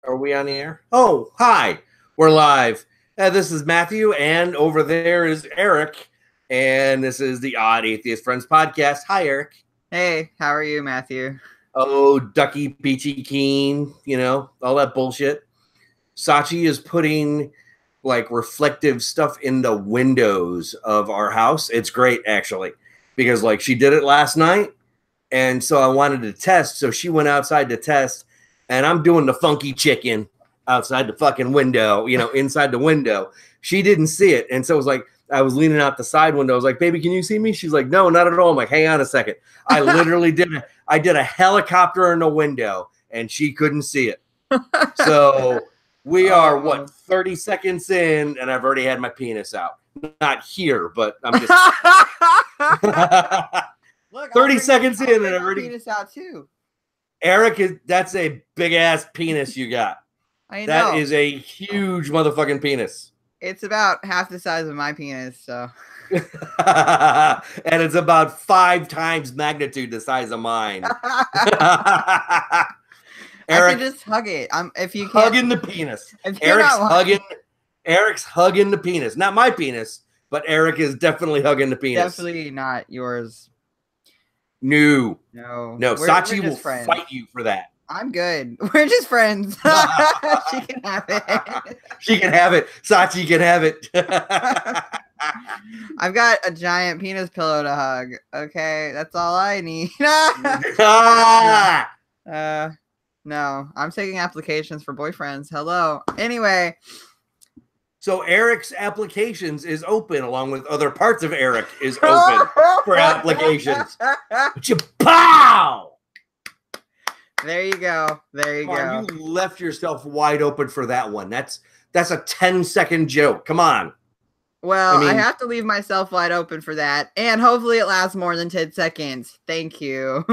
Are we on the air? Oh, hi. We're live. This is Matthew, and over there is Eric. And this is the Odd Atheist Friends podcast. Hi, Eric. Hey, how are you, Matthew? Oh, Ducky, Peachy Keen, all that bullshit. Sachi is putting like reflective stuff in the windows of our house. It's great, actually, because like she did it last night. And so I wanted to test. So she went outside to test. And I'm doing the funky chicken outside the fucking window, inside the window. She didn't see it. And so it was like, I was leaning out the side window. I was like, baby, can you see me? She's like, no, not at all. I'm like, hang on a second. I literally did a helicopter in the window and she couldn't see it. So we are, 30 seconds in and I've already had my penis out. Not here, but I'm just. Look, 30 seconds in and I've already. Penis out too. Eric, that's a big ass penis you got. I know. That is a huge motherfucking penis. It's about half the size of my penis, so. And it's about 5 times magnitude the size of mine. I can just hug it. If you can't, hugging the penis. Eric's hugging the penis. Not my penis, but Eric is definitely hugging the penis. Definitely not yours. No. Sachi will fight you for that. I'm good. We're just friends. She can have it. She can have it. Sachi can have it. I've got a giant penis pillow to hug. Okay, that's all I need. No, I'm taking applications for boyfriends. Hello. Anyway. So Eric's applications is open along with other parts of Eric is open for applications. Pow! There you go. You left yourself wide open for that one. That's a 10-second joke. Come on. Well, I have to leave myself wide open for that. And hopefully it lasts more than 10 seconds. Thank you.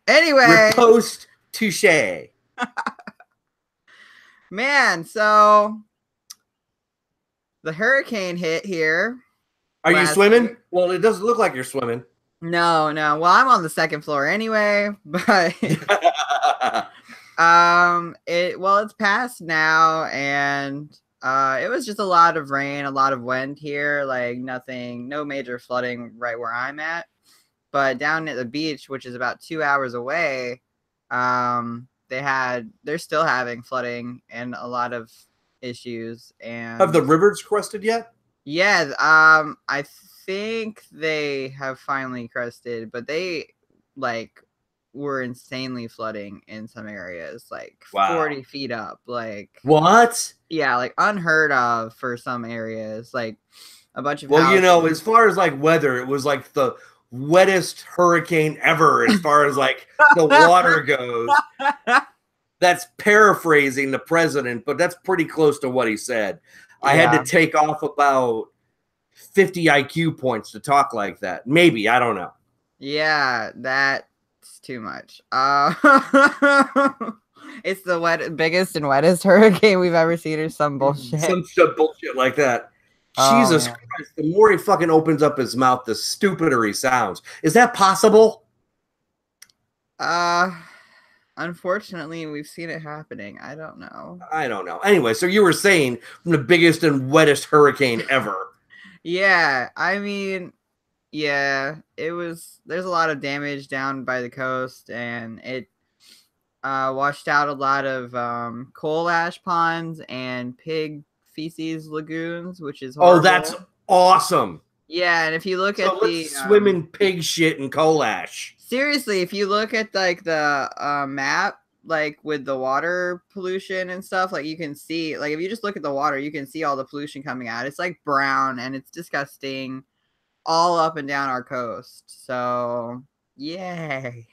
Anyway. Riposte touche. Man, so the hurricane hit here. Are you swimming? Well, it doesn't look like you're swimming. No. Well, I'm on the second floor anyway, but it's past now, and it was just a lot of rain, a lot of wind here, like no major flooding right where I'm at. But down at the beach, which is about 2 hours away, they're still having flooding and a lot of issues. And have the rivers crested yet? Yeah, I think they have finally crested, but they were insanely flooding in some areas, 40 feet up. What? Yeah, unheard of for some areas. A bunch of houses. As far as weather, it was the wettest hurricane ever as far as the water goes. That's paraphrasing the president, but that's pretty close to what he said. Yeah. I had to take off about 50 IQ points to talk like that. Maybe, I don't know. Yeah, that's too much. It's the biggest and wettest hurricane we've ever seen, or some bullshit. Some bullshit like that. Jesus Christ, the more he fucking opens up his mouth, the stupider he sounds. Is that possible? Unfortunately, we've seen it happening. I don't know. Anyway, so you were saying from the biggest and wettest hurricane ever. Yeah, it was. There's a lot of damage down by the coast, and it washed out a lot of coal ash ponds and pig feces lagoons, which is horrible. Oh, that's awesome. Yeah, and if you look at the swimming pig shit and coal ash. Seriously, if you look at the map, with the water pollution and stuff, you can see, if you just look at the water, you can see all the pollution coming out. It's brown and it's disgusting all up and down our coast. So, yay.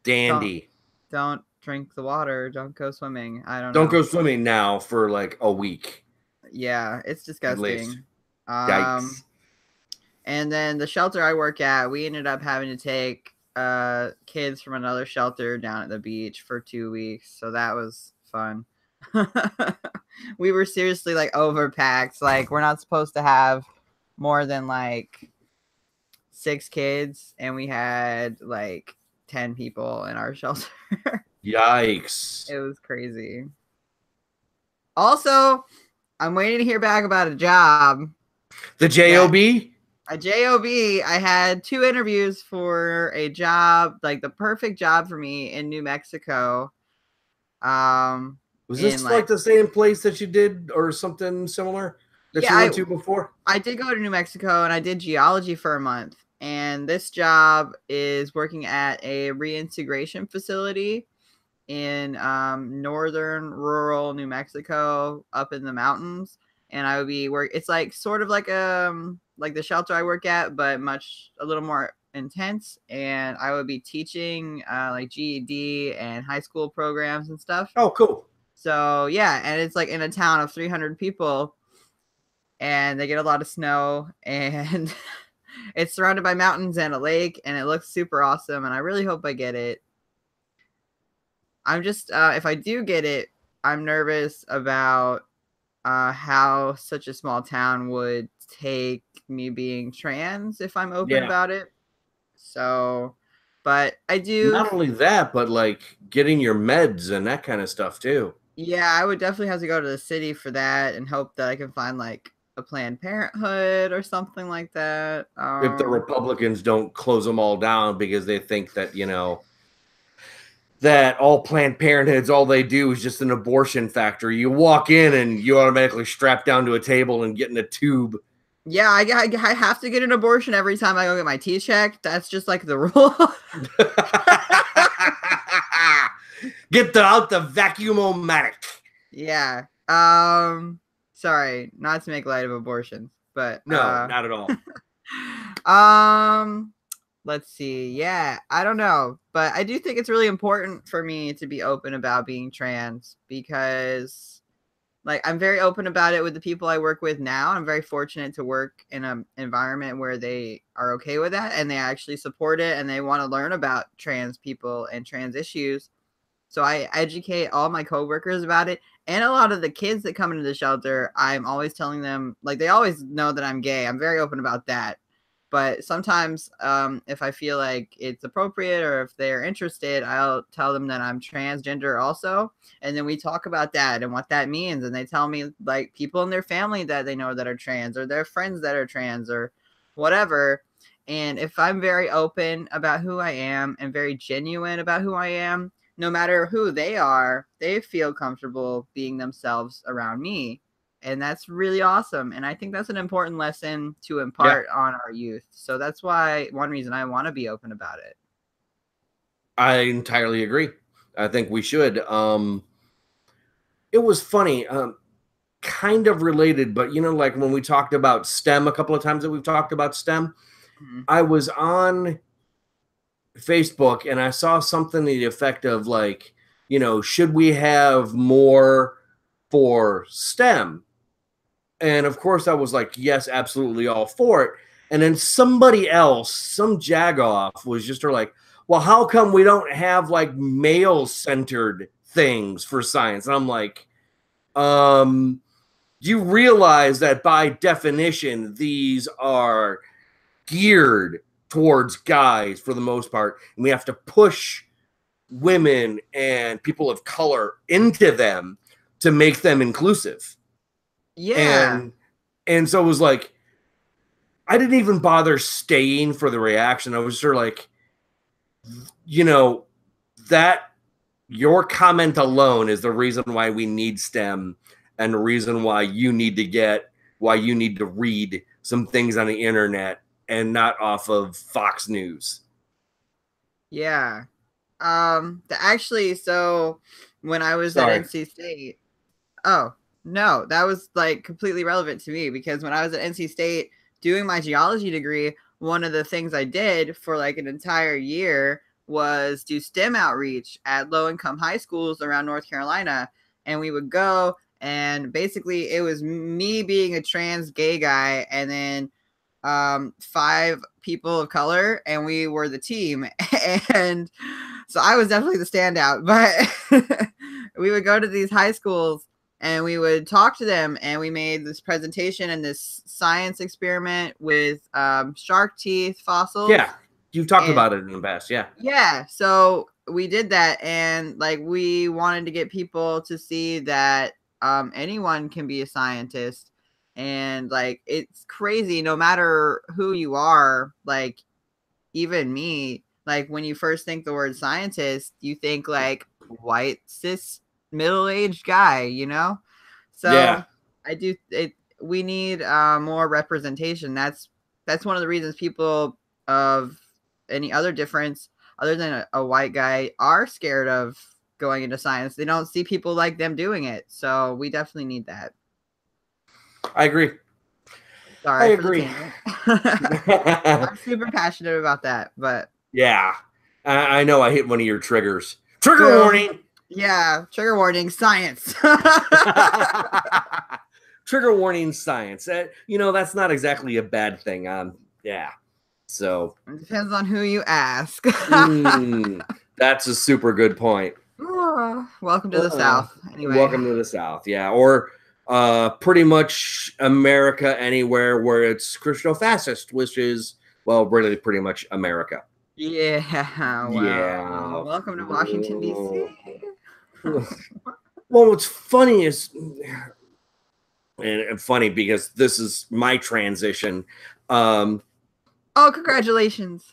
Dandy. Don't drink the water. Don't go swimming. Don't go swimming now for a week. Yeah, it's disgusting. Yikes. And then the shelter I work at, we ended up having to take kids from another shelter down at the beach for 2 weeks. So that was fun. We were seriously overpacked. We're not supposed to have more than 6 kids, and we had 10 people in our shelter. Yikes. It was crazy. Also, I'm waiting to hear back about a job. The job. A job. I had 2 interviews for a job, like the perfect job for me in New Mexico. Was this like the same place that you did or something similar that you went to before? I did go to New Mexico and I did geology for a month. And this job is working at a reintegration facility in northern rural New Mexico up in the mountains. And I would be it's like sort of like the shelter I work at, but a little more intense. And I would be teaching like GED and high school programs and stuff. Oh, cool. So yeah, and it's like in a town of 300 people, and they get a lot of snow, and it's surrounded by mountains and a lake, and it looks super awesome. And I really hope I get it. I'm just if I do get it, I'm nervous about how such a small town would take me being trans if I'm open about it. So, but I do. Not only that, but like getting your meds and that kind of stuff too. Yeah, I would definitely have to go to the city for that and hope that I can find like a Planned Parenthood or something like that. If the Republicans don't close them all down because they think that, you know, that all Planned Parenthoods, all they do is just an abortion factory. You walk in and you automatically strap down to a table and get in a tube. Yeah, I have to get an abortion every time I go get my teeth checked. That's just like the rule. Get out the vacuum-o-matic. Yeah. Sorry, not to make light of abortions, but no, not at all. Let's see. Yeah, I don't know, but I do think it's really important for me to be open about being trans because, like, I'm very open about it with the people I work with now. I'm very fortunate to work in an environment where they are okay with that and they actually support it and they want to learn about trans people and trans issues. So I educate all my coworkers about it. And a lot of the kids that come into the shelter, I'm always telling them, like, they always know that I'm gay. I'm very open about that. But sometimes if I feel like it's appropriate or if they're interested, I'll tell them that I'm transgender also. And then we talk about that and what that means. And they tell me, like, people in their family that they know that are trans or their friends that are trans or whatever. And if I'm very open about who I am and very genuine about who I am, no matter who they are, they feel comfortable being themselves around me. And that's really awesome. And I think that's an important lesson to impart on our youth. So that's why one reason I want to be open about it. I entirely agree. I think we should. It was funny, kind of related, but you know, like when we talked about STEM a couple of times that we've talked about STEM, I was on Facebook and I saw something to the effect of like, you know, should we have more for STEM? And of course I was like, yes, absolutely all for it. And then somebody else, some jagoff was just like, well, how come we don't have like male-centered things for science? And I'm like, you realize that by definition, these are geared towards guys for the most part, and we have to push women and people of color into them to make them inclusive. Yeah. And so it was like, I didn't even bother staying for the reaction. I was sort of like, you know, that your comment alone is the reason why we need STEM and the reason why you need to read some things on the internet and not off of Fox News. Yeah. Actually, so when I was at NC State, no, that was like completely relevant to me because when I was at NC State doing my geology degree, one of the things I did for like an entire year was do STEM outreach at low-income high schools around North Carolina. And we would go, and basically it was me being a trans gay guy and then 5 people of color, and we were the team. And so I was definitely the standout, but we would go to these high schools and we would talk to them, and we made this presentation and this science experiment with shark teeth fossils. Yeah. You've talked And about it in the past, yeah. yeah, so we did that, and like we wanted to get people to see that anyone can be a scientist, and like it's crazy no matter who you are, like even me, like when you first think the word scientist, you think like white cis middle-aged guy, you know? So Yeah. I do it. We need more representation. That's one of the reasons people of any other difference other than a white guy are scared of going into science. They don't see people like them doing it. So we definitely need that. I agree. I Sorry for the agree. tangent. I'm super passionate about that, but Yeah. I know I hit one of your triggers. Trigger warning. Yeah, trigger warning, science. Trigger warning, science. You know, that's not exactly a bad thing. Yeah. So It depends on who you ask. That's a super good point. Welcome to the South. Anyway. Welcome to the South. Yeah. Or pretty much America anywhere where it's Christo-fascist, which is, well, really pretty much America. Yeah. Well, yeah. Welcome to Washington, D.C. Well, what's funny is, and funny because this is my transition. Oh, congratulations.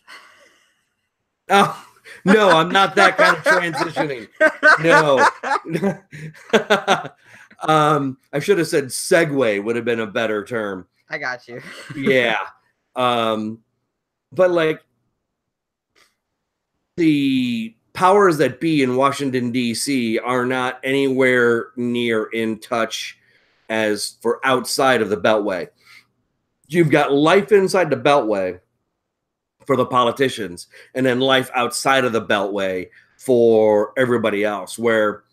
Oh, no, I'm not that kind of transitioning. No. I should have said segue would have been a better term. I got you. Yeah. But like the powers that be in Washington, D.C. are not anywhere near in touch as for outside of the Beltway. You've got life inside the Beltway for the politicians, and then life outside of the Beltway for everybody else, where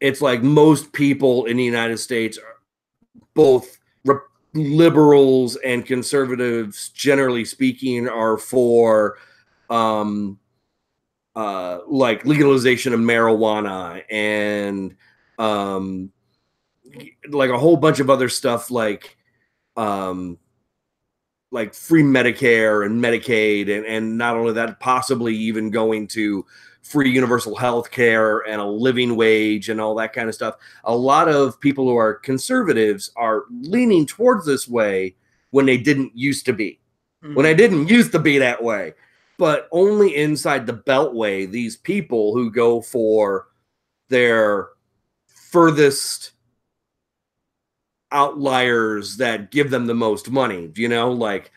it's like most people in the United States are both liberals and conservatives, generally speaking, are for like legalization of marijuana and like a whole bunch of other stuff like free Medicare and Medicaid, and not only that, possibly even going to free universal health care and a living wage and all that kind of stuff. A lot of people who are conservatives are leaning towards this way when they didn't used to be. When they didn't used to be that way. But only inside the Beltway, these people who go for their furthest outliers that give them the most money, you know, like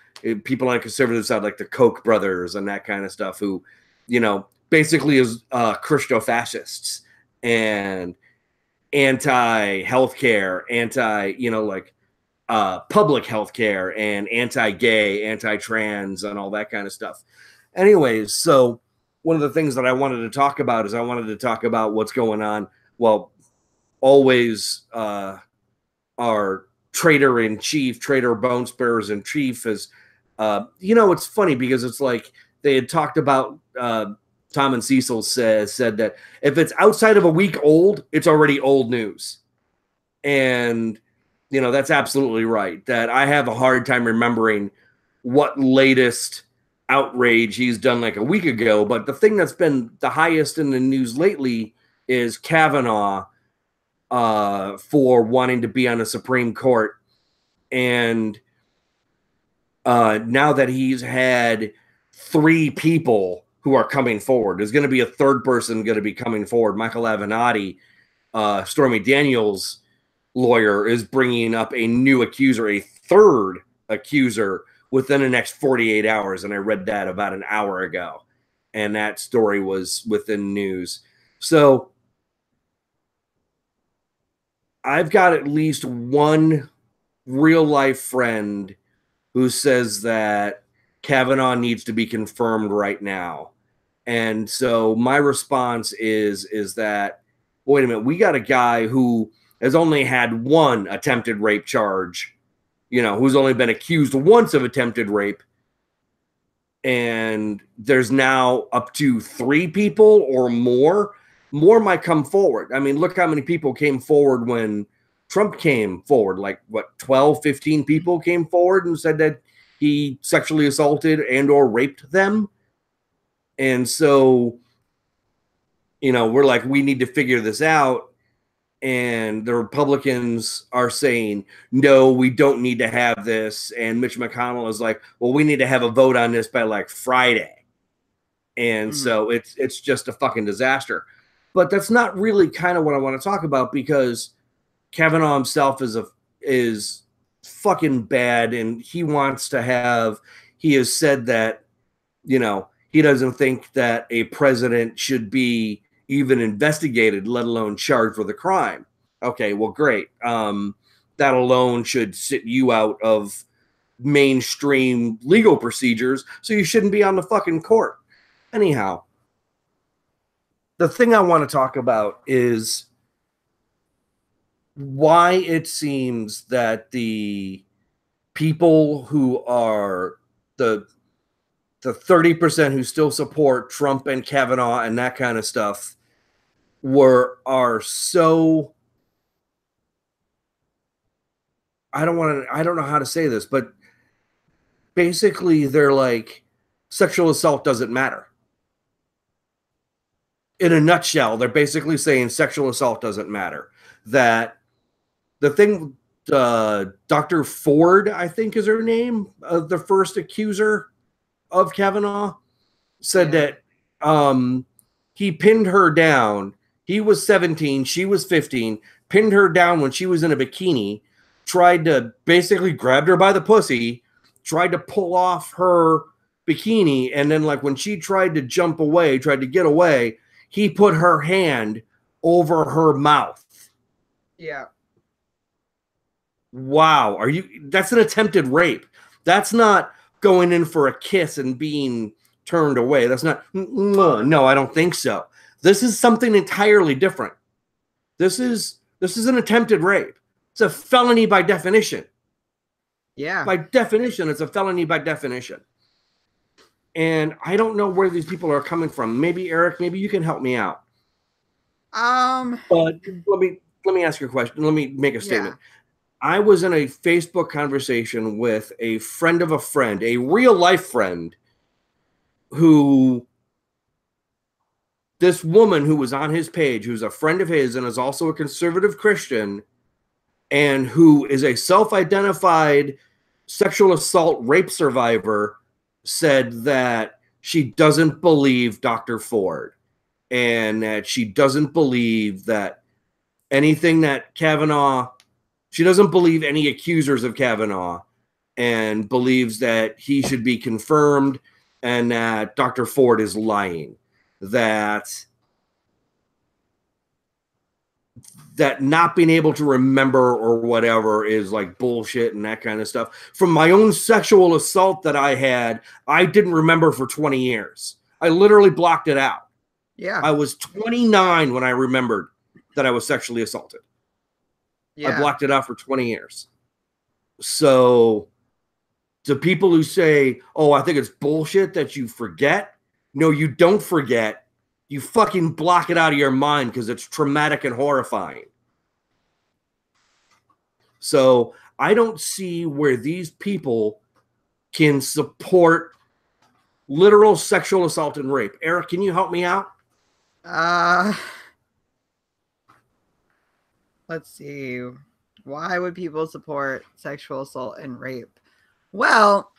people on the conservative side, like the Koch brothers and that kind of stuff, who, you know, basically is Christo-fascists and anti-healthcare, you know, like public healthcare and anti-gay, anti-trans and all that kind of stuff. Anyways, so one of the things that I wanted to talk about is I wanted to talk about what's going on. Well, always our trader-in-chief, trader bone sparers in chief is, you know, it's funny because it's like they had talked about, Tom and Cecil said that if it's outside of a week old, it's already old news. And, you know, that's absolutely right. That I have a hard time remembering what latest outrage he's done like a week ago. But the thing that's been the highest in the news lately is Kavanaugh for wanting to be on the Supreme Court. And now that he's had 3 people who are coming forward, there's going to be a 3rd person going to be coming forward. Michael Avenatti, Stormy Daniels' lawyer, is bringing up a new accuser, a 3rd accuser within the next 48 hours. And I read that about an hour ago. And that story was within news. So I've got at least one real life friend who says that Kavanaugh needs to be confirmed right now. And so my response is that, wait a minute, we got a guy who has only had 1 attempted rape charge, you know, who's only been accused once of attempted rape. And there's now up to 3 people or more. More might come forward. I mean, look how many people came forward when Trump came forward. Like, what, 12, 15 people came forward and said that he sexually assaulted and or raped them. And so, you know, we're like, we need to figure this out. And the Republicans are saying, no, we don't need to have this. And Mitch McConnell is like, well, we need to have a vote on this by like Friday. And so it's just a fucking disaster. But that's not really kind of what I want to talk about, because Kavanaugh himself is fucking bad, and he has said that, you know, he doesn't think that a president should be even investigated, let alone charged with a crime. Okay, well, great. That alone should sit you out of mainstream legal procedures, so you shouldn't be on the fucking court. Anyhow, the thing I want to talk about is why it seems that the people who are the 30% who still support Trump and Kavanaugh and that kind of stuff are so, I don't know how to say this, but basically they're like, sexual assault doesn't matter. In a nutshell, they're basically saying sexual assault doesn't matter. That the thing, Dr. Ford, I think is her name, the first accuser of Kavanaugh, said that he pinned her down. He was 17, she was 15, pinned her down when she was in a bikini, tried to basically grab her by the pussy, tried to pull off her bikini, and then like when she tried to jump away, tried to get away, he put her hand over her mouth. Yeah. Wow. That's an attempted rape. That's not going in for a kiss and being turned away. That's not, no, I don't think so. This is something entirely different. This is an attempted rape. It's a felony by definition. Yeah. By definition, it's a felony by definition. And I don't know where these people are coming from. Maybe Eric, maybe you can help me out. But let me ask you a question. Let me make a statement. Yeah. I was in a Facebook conversation with a friend of a friend, a real life friend, this woman who was on his page, who's a friend of his and is also a conservative Christian, and who is a self-identified sexual assault rape survivor, said that she doesn't believe Dr. Ford, and that she doesn't believe that anything that Kavanaugh, she doesn't believe any accusers of Kavanaugh, and believes that he should be confirmed, and that Dr. Ford is lying. That not being able to remember or whatever is like bullshit and that kind of stuff. From my own sexual assault that I had, I didn't remember for 20 years. I literally blocked it out. Yeah. I was 29 when I remembered that I was sexually assaulted. Yeah. I blocked it out for 20 years. So to people who say, oh, I think it's bullshit that you forget. No, you don't forget. You fucking block it out of your mind because it's traumatic and horrifying. So I don't see where these people can support literal sexual assault and rape. Eric, can you help me out? Let's see. Why would people support sexual assault and rape? Well,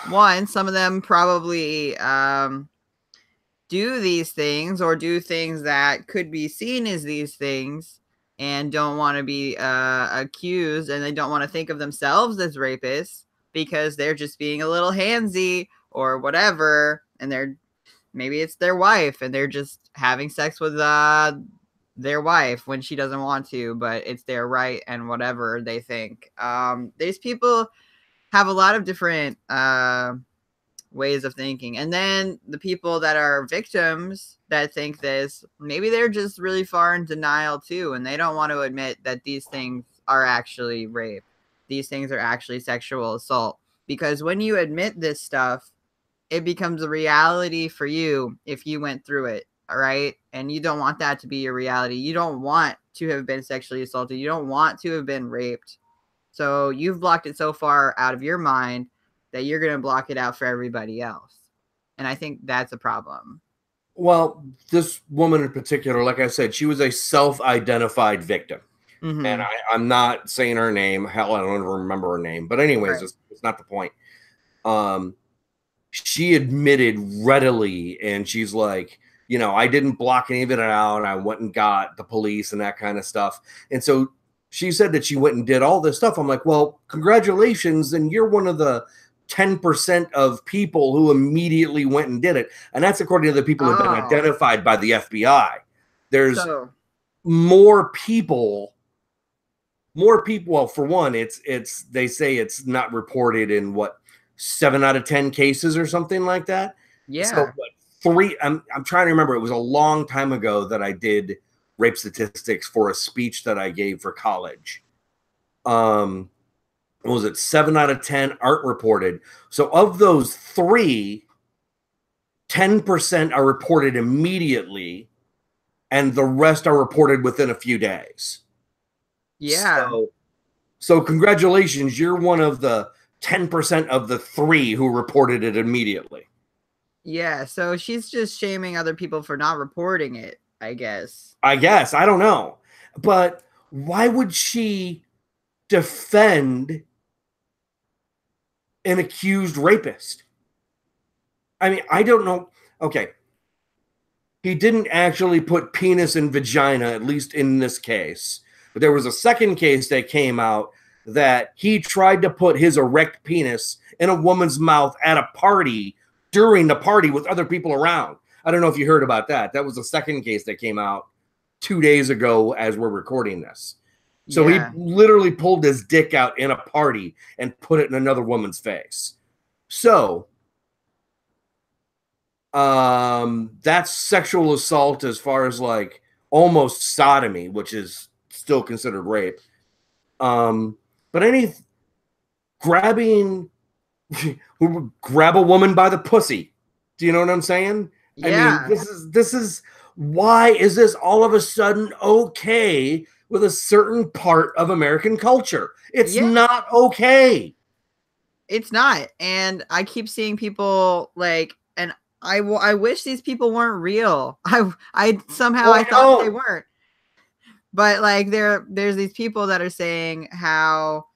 one, some of them probably do these things or do things that could be seen as these things and don't want to be accused, and they don't want to think of themselves as rapists because they're just being a little handsy or whatever, and maybe it's their wife and they're just having sex with their wife when she doesn't want to, but it's their right and whatever they think. These people have a lot of different ways of thinking. And then the people that are victims that think this, maybe they're just really far in denial too, and they don't want to admit that these things are actually rape. These things are actually sexual assault. Because when you admit this stuff, it becomes a reality for you if you went through it, all right? And you don't want that to be your reality. You don't want to have been sexually assaulted. You don't want to have been raped. So you've blocked it so far out of your mind that you're going to block it out for everybody else. And I think that's a problem. Well, this woman in particular, like I said, she was a self-identified victim. Mm-hmm. And I'm not saying her name. Hell, I don't even remember her name. But anyways, Right. it's not the point. She admitted readily, and she's like, you know, I didn't block any of it out. I went and got the police and that kind of stuff. And so she said that she went and did all this stuff. I'm like, well, congratulations. And you're one of the 10% of people who immediately went and did it. And that's according to the people who have been identified by the FBI. There's more people. Well, for one, it's they say it's not reported in what, 7 out of 10 cases or something like that. Yeah. So I'm trying to remember. It was a long time ago that I did rape statistics for a speech that I gave for college. What was it? 7 out of 10 aren't reported. So of those 3, 10% are reported immediately, and the rest are reported within a few days. Yeah. So congratulations, you're one of the 10% of the 3 who reported it immediately. Yeah, so she's just shaming other people for not reporting it, I guess. I don't know. But why would she defend an accused rapist? I mean, I don't know. Okay. He didn't actually put penis in vagina, at least in this case. But there was a second case that came out that he tried to put his erect penis in a woman's mouth at a party during the party with other people around. I don't know if you heard about that. That was the second case that came out 2 days ago as we're recording this. So he literally pulled his dick out in a party and put it in another woman's face. So that's sexual assault as far as like almost sodomy, which is still considered rape. But any grabbing, grab a woman by the pussy. Do you know what I'm saying? Yeah. I mean, this is why is this all of a sudden okay with a certain part of American culture? It's not okay. It's not. And I keep seeing people like, and I wish these people weren't real. I somehow I thought they weren't. But like there's these people that are saying how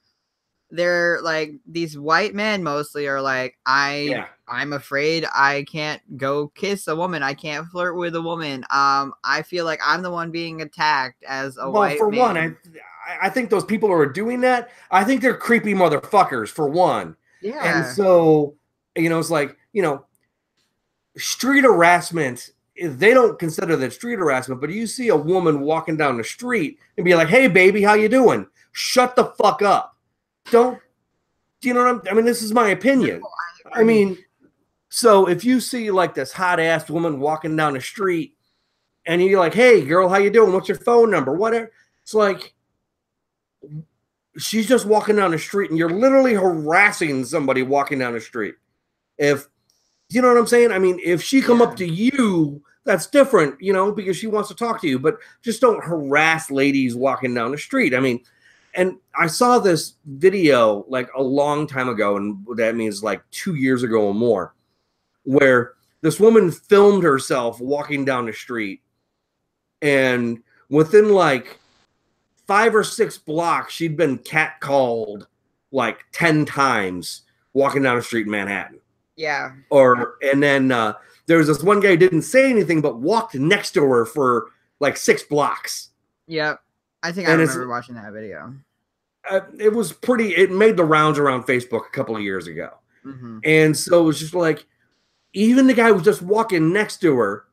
they're like, these white men mostly are like, I'm afraid I can't go kiss a woman. I can't flirt with a woman. I feel like I'm the one being attacked as a white man. Well, for one, I think those people who are doing that, I think they're creepy motherfuckers, for one. Yeah. And so, you know, it's like, you know, street harassment, they don't consider that street harassment, but you see a woman walking down the street and be like, hey, baby, how you doing? Shut the fuck up. Do you know what I mean? This is my opinion. I mean, so if you see like this hot ass woman walking down the street and you're like, hey girl, how you doing? What's your phone number? Whatever. It's like, she's just walking down the street and you're literally harassing somebody walking down the street. If you know what I'm saying? I mean, if she come up to you, that's different, you know, because she wants to talk to you, but just don't harass ladies walking down the street. I mean, and I saw this video like a long time ago, and that means like 2 years ago or more, where this woman filmed herself walking down the street, and within like 5 or 6 blocks, she'd been catcalled like 10 times walking down the street in Manhattan. Yeah. And then there was this one guy who didn't say anything but walked next to her for like 6 blocks. Yep. I think I remember watching that video. It was pretty, it made the rounds around Facebook a couple of years ago. Mm-hmm. And so it was just like, even the guy was just walking next to her,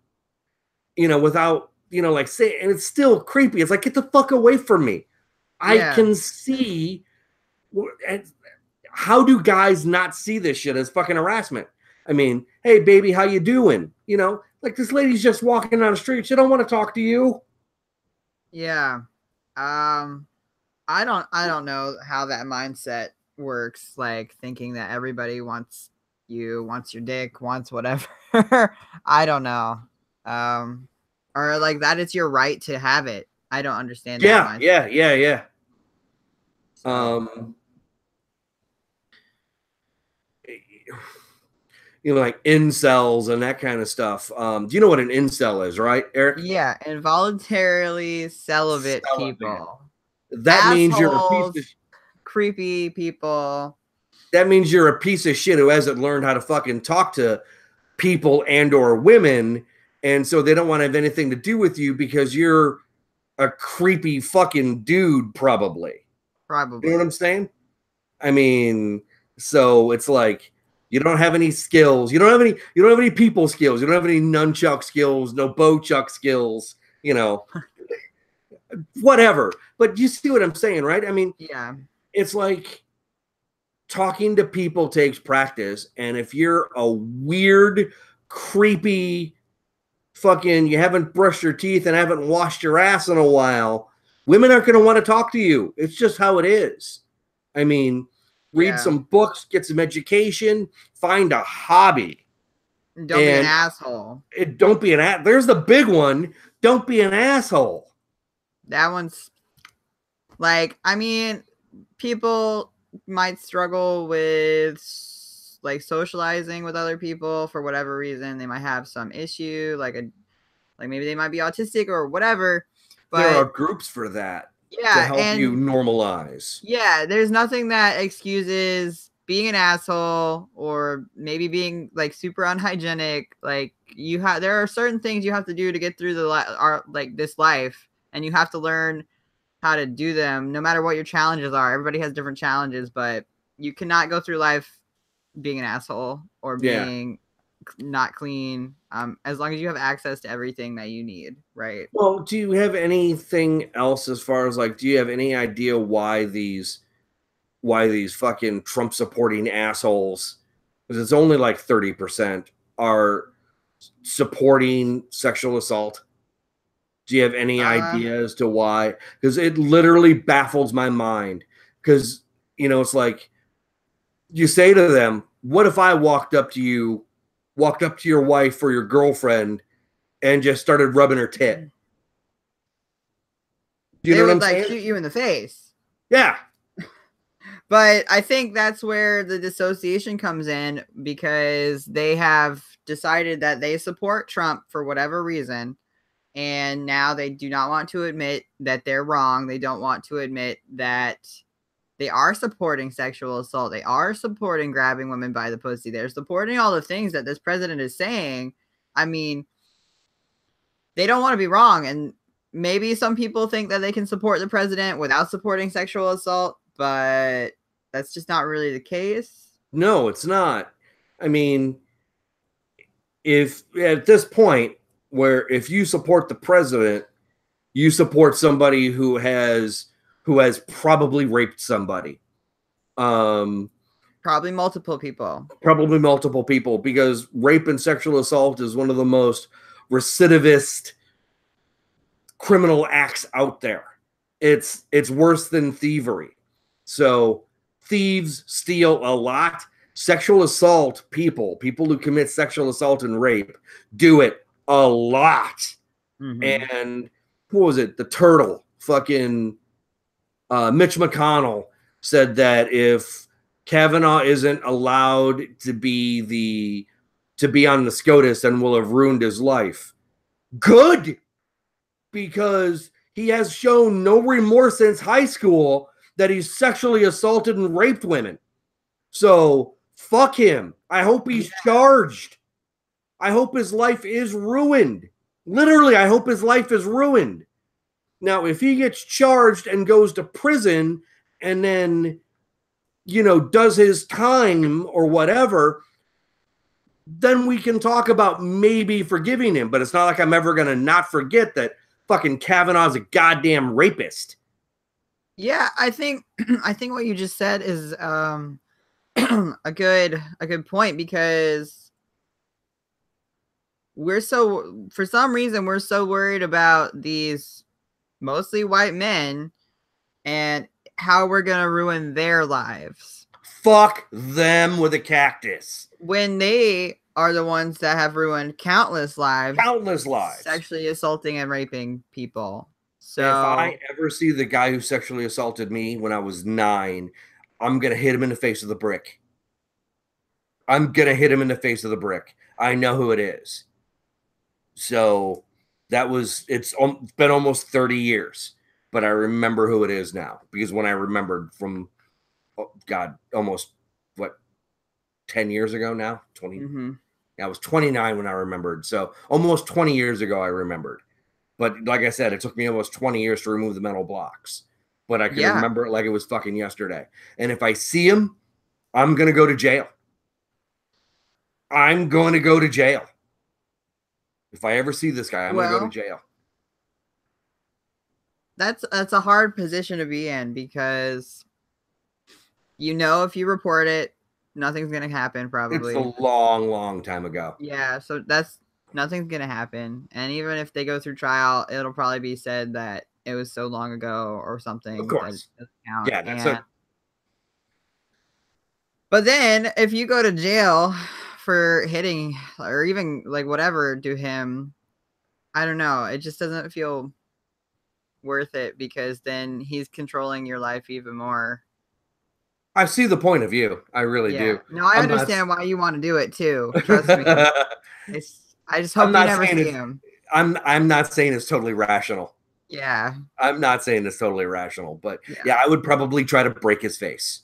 you know, without, you know, like saying, and it's still creepy. It's like, get the fuck away from me. I can see, how do guys not see this shit as fucking harassment? I mean, hey baby, how you doing? You know, like this lady's just walking down the street. She don't want to talk to you. Yeah. I don't know how that mindset works. Like thinking that everybody wants you, wants your dick, wants whatever. I don't know. Or like that it's your right to have it. I don't understand. Yeah. like incels and that kind of stuff. Do you know what an incel is, right, Eric? Yeah, involuntarily celibate Celibate. people. That means you're a piece Assholes, of creepy people. that means you're a piece of shit who hasn't learned how to fucking talk to people and or women, and so they don't want to have anything to do with you because you're a creepy fucking dude, probably. Probably. You know what I'm saying? I mean, so it's like you don't have any skills. You don't have any people skills. You don't have any nunchuck skills, no bow chuck skills, whatever. But you see what I'm saying, right? I mean, Yeah. it's like talking to people takes practice. And if you're a weird, creepy fucking, you haven't brushed your teeth and haven't washed your ass in a while, women aren't going to want to talk to you. It's just how it is. I mean, read some books, get some education, find a hobby. Don't be an asshole. Don't be an there's the big one. Don't be an asshole. That one's like, I mean, people might struggle with like socializing with other people for whatever reason. They might have some issue, like maybe they might be autistic or whatever. But there are groups for that. Yeah, to help you normalize. Yeah, there's nothing that excuses being an asshole or maybe being like super unhygienic. Like there are certain things you have to do to get through this life, and you have to learn how to do them no matter what your challenges are. Everybody has different challenges, but you cannot go through life being an asshole or being not clean, as long as you have access to everything that you need, right? Well, do you have anything else as far as like, do you have any idea why these fucking Trump supporting assholes, because it's only like 30%, are supporting sexual assault? Do you have any idea as to why? Because it literally baffles my mind. Because, it's like you say to them, what if I walked up to your wife or your girlfriend and just started rubbing her tit? Do you know what I'm saying? Shoot you in the face. Yeah. But I think that's where the dissociation comes in, because they have decided that they support Trump for whatever reason. And now they do not want to admit that they're wrong. They don't want to admit that they are supporting sexual assault. They are supporting grabbing women by the pussy. They're supporting all the things that this president is saying. I mean, they don't want to be wrong. And maybe some people think that they can support the president without supporting sexual assault, but that's just not really the case. No, it's not. I mean, if at this point, where if you support the president, you support somebody who has probably raped somebody. Probably multiple people. Because rape and sexual assault is one of the most recidivist criminal acts out there. It's worse than thievery. So thieves steal a lot. Sexual assault people who commit sexual assault and rape do it a lot. Mm-hmm. And what was it? The turtle, fucking Mitch McConnell said that if Kavanaugh isn't allowed to be on the SCOTUS, then will have ruined his life. Good, because he has shown no remorse since high school that he's sexually assaulted and raped women. So fuck him. I hope he's charged. I hope his life is ruined. Literally, I hope his life is ruined. Now, if he gets charged and goes to prison and then, does his time or whatever, then we can talk about maybe forgiving him. But it's not like I'm ever going to not forget that fucking Kavanaugh's a goddamn rapist. Yeah, I think what you just said is a good point, because for some reason we're so worried about these mostly white men and how we're going to ruin their lives. Fuck them with a cactus. When they are the ones that have ruined countless lives. Sexually assaulting and raping people. So if I ever see the guy who sexually assaulted me when I was 9, I'm going to hit him in the face with a brick. I'm going to hit him in the face with a brick. I know who it is. So it's been almost 30 years, but I remember who it is now because when I remembered from, almost 10 years ago now, 20. Mm-hmm. I was 29 when I remembered. So almost 20 years ago, I remembered. But like I said, it took me almost 20 years to remove the mental blocks. But I can remember it like it was fucking yesterday. And if I see him, I'm going to go to jail. I'm going to go to jail. If I ever see this guy, I'm going to go to jail. That's a hard position to be in because if you report it, nothing's going to happen probably. It's a long, long time ago. Yeah, so nothing's going to happen. And even if they go through trial, it'll probably be said that it was so long ago or something. Of course. That doesn't count. Yeah, that's But then if you go to jail for hitting or even like whatever to him, I don't know. It just doesn't feel worth it because then he's controlling your life even more. I see the point of view. I really do. No, I understand why you want to do it too. Trust me. I just hope you never see him. I'm not saying it's totally rational. Yeah. I'm not saying it's totally rational, but yeah, I would probably try to break his face.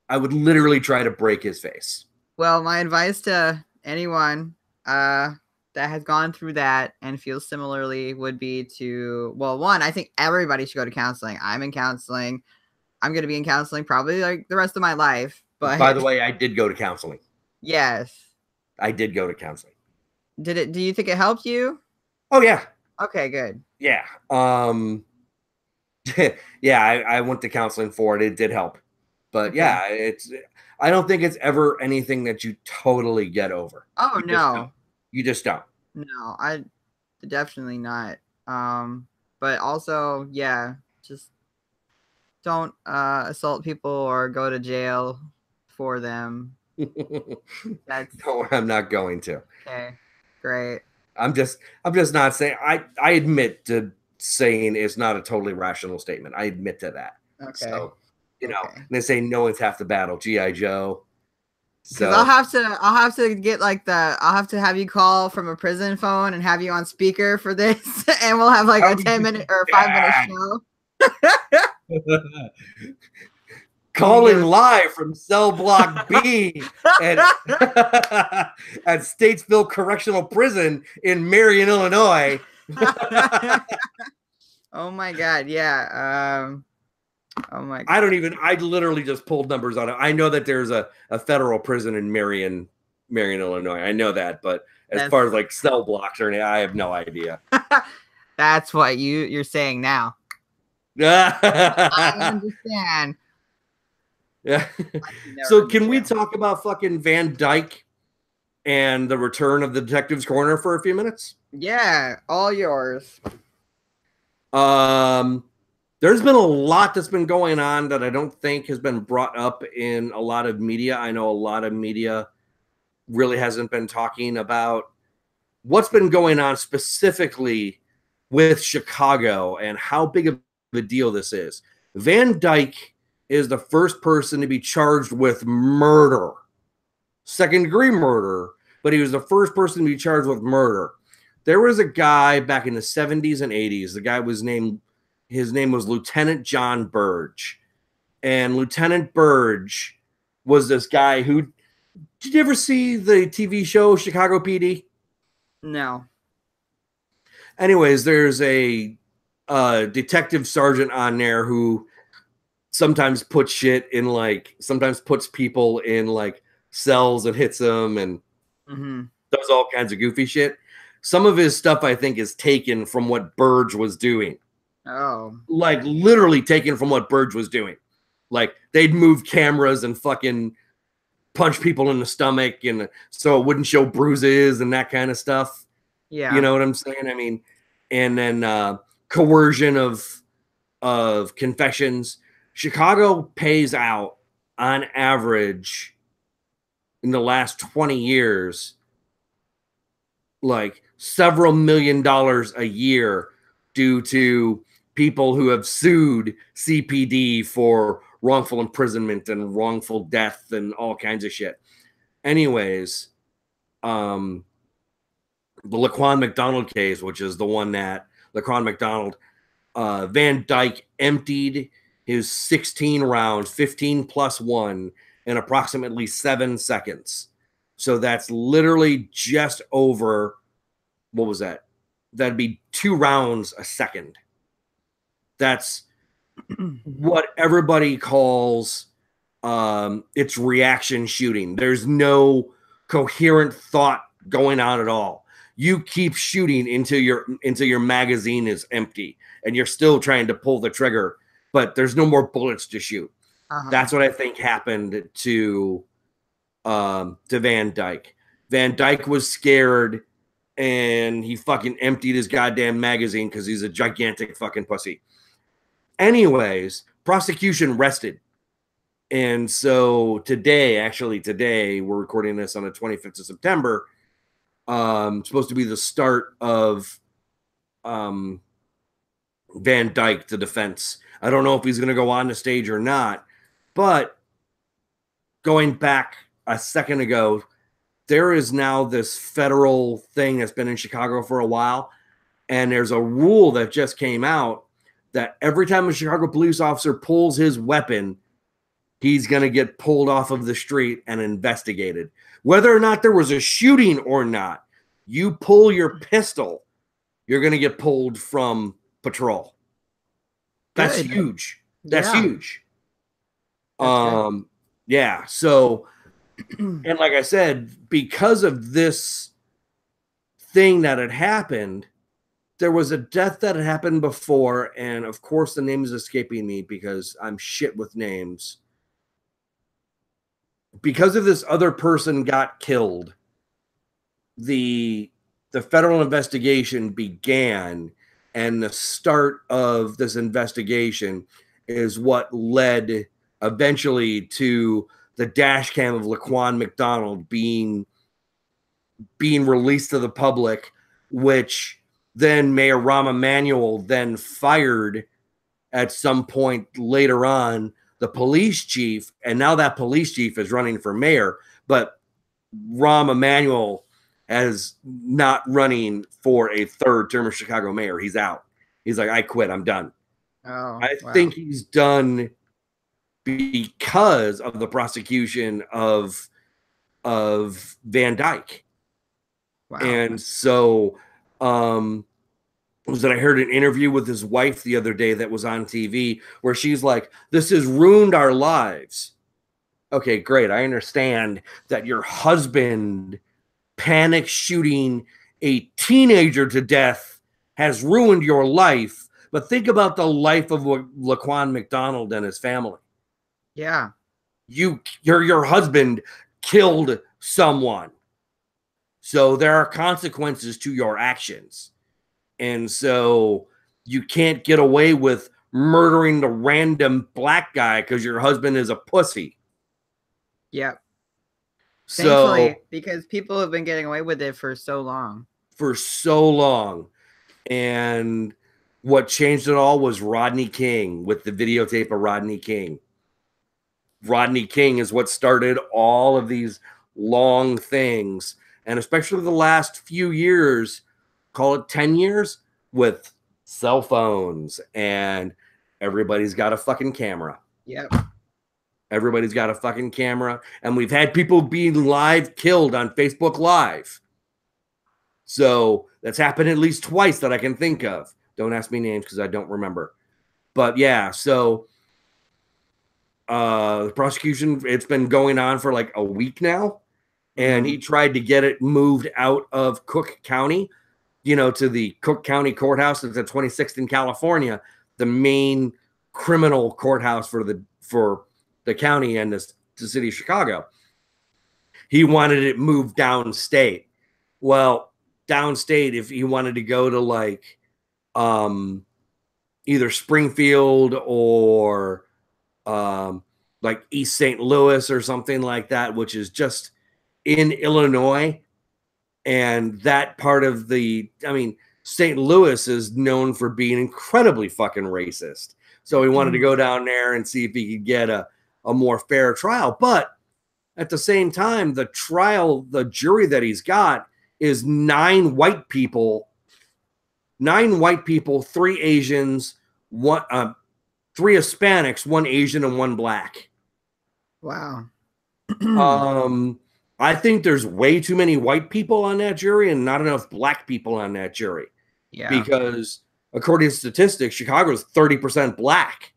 I would literally try to break his face. Well, my advice to anyone that has gone through that and feels similarly would be to, well, one, I think everybody should go to counseling. I'm in counseling. I'm going to be in counseling probably like the rest of my life. But by the way, I did go to counseling. Yes. I did go to counseling. Do you think it helped you? Oh, yeah. Okay, good. Yeah. Yeah, I went to counseling for it. It did help. But yeah, I don't think it's ever anything that you totally get over. Oh, no. You just don't. No, I definitely not. But also, yeah, just don't assault people or go to jail for them. No, I'm not going to. Okay, great. I'm just not saying. I admit to saying it's not a totally rational statement. I admit to that. Okay. So, they say no one's half the battle. G.I. Joe. So I'll have to get like I'll have to have you call from a prison phone and have you on speaker for this, and we'll have like a 10-minute or 5-minute show. Calling live from cell block B at Statesville Correctional Prison in Marion, Illinois. Oh my God. Yeah. Oh my God. I literally just pulled numbers on it. I know that there's a federal prison in Marion, Illinois. I know that, but as far as like cell blocks or anything, I have no idea. That's what you're saying now. I understand. Yeah. So can we talk about fucking Van Dyke and the return of the Detective's Corner for a few minutes? Yeah, all yours. There's been a lot that's been going on that I don't think has been brought up in a lot of media. I know a lot of media really hasn't been talking about what's been going on specifically with Chicago and how big of a deal this is. Van Dyke is the first person to be charged with murder, second-degree murder, but he was the first person to be charged with murder. There was a guy back in the 70s and 80s. The guy his name was Lieutenant John Burge. And Lieutenant Burge was this guy who, did you ever see the TV show Chicago PD? No. Anyways, there's a detective sergeant on there who sometimes puts people in like cells and hits them and does all kinds of goofy shit. Some of his stuff, I think, is taken from what Burge was doing. Oh. Like literally taken from what Burge was doing. Like they'd move cameras and fucking punch people in the stomach and so it wouldn't show bruises and that kind of stuff. Yeah. You know what I'm saying? I mean, and then coercion of confessions. Chicago pays out on average in the last 20 years like several $1 million a year due to people who have sued CPD for wrongful imprisonment and wrongful death and all kinds of shit. Anyways, the Laquan McDonald case, which is the one that Laquan McDonald, Van Dyke emptied his 16 rounds, 15 plus 1, in approximately 7 seconds. So that's literally just over, what was that? That'd be 2 rounds a second. That's what everybody calls it's reaction shooting. There's no coherent thought going on at all. You keep shooting until your magazine is empty and you're still trying to pull the trigger, but there's no more bullets to shoot. That's what I think happened to Van Dyke. Van Dyke was scared and he fucking emptied his goddamn magazine because he's a gigantic fucking pussy. Anyways, prosecution rested. And so today, we're recording this on the 25th of September. Supposed to be the start of Van Dyke, the defense. I don't know if he's going to go on the stage or not, but going back a second ago, there is now this federal thing that's been in Chicago for a while, and there's a rule that just came out that every time a Chicago police officer pulls his weapon, he's going to get pulled off of the street and investigated. Whether or not there was a shooting or not, you pull your pistol, you're going to get pulled from patrol. That's Good. Huge. That's huge. That's yeah. So, and like I said, because of this thing that had happened, there was a death that had happened before, and of course the name is escaping me because I'm shit with names. Because of this other person got killed, the federal investigation began, and the start of this investigation is what led eventually to the dash cam of Laquan McDonald being released to the public, which then Mayor Rahm Emanuel then fired at some point later on the police chief, and now that police chief is running for mayor, but Rahm Emanuel is not running for a third term of Chicago mayor. He's out. He's like, I quit. I'm done. I think he's done because of the prosecution of Van Dyke. Wow. And so was that I heard an interview with his wife the other day that was on TV where she's like, this has ruined our lives. Okay, great. I understand that your husband panic shooting a teenager to death has ruined your life, but think about the life of Laquan McDonald and his family. Yeah. Your husband killed someone. So there are consequences to your actions. And so you can't get away with murdering the random black guy because your husband is a pussy. Yep. So, thankfully, because people have been getting away with it for so long. And what changed it all was Rodney King, with the videotape of Rodney King. Rodney King is what started all of these long things. And especially the last few years, call it 10 years, with cell phones, and everybody's got a fucking camera. Yep. Everybody's got a fucking camera. And we've had people being live killed on Facebook Live. So that's happened at least twice that I can think of. Don't ask me names because I don't remember. But yeah, so the prosecution, it's been going on for like a week now. And he tried to get it moved out of Cook County, to the Cook County Courthouse. That's at 26th in California, the main criminal courthouse for the county and the city of Chicago. He wanted it moved downstate. Well, downstate, if he wanted to go to like either Springfield or like East St. Louis or something like that, which is just in Illinois. And that part of St. Louis is known for being incredibly fucking racist. So he wanted to go down there and see if he could get a more fair trial. But at the same time, the jury that he's got is 9 white people, 3 Asians, 3 Hispanics, 1 Asian, and 1 black. Wow. I think there's way too many white people on that jury and not enough black people on that jury. Yeah. Because according to statistics, Chicago's 30% black.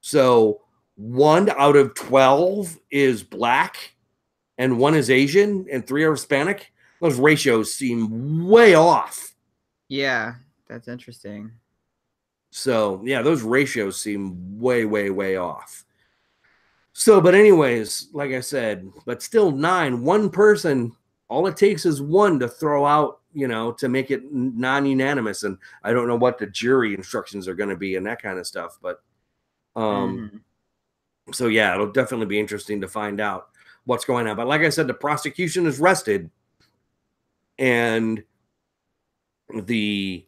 So 1 out of 12 is black and 1 is Asian and 3 are Hispanic. Those ratios seem way off. Yeah, that's interesting. So, yeah, those ratios seem way, way, way off. So, but anyways, like I said, but still 9, 1 person, all it takes is 1 to throw out, to make it non-unanimous. And I don't know what the jury instructions are going to be and that kind of stuff. But, so yeah, it'll definitely be interesting to find out what's going on. But like I said, the prosecution is rested. And not the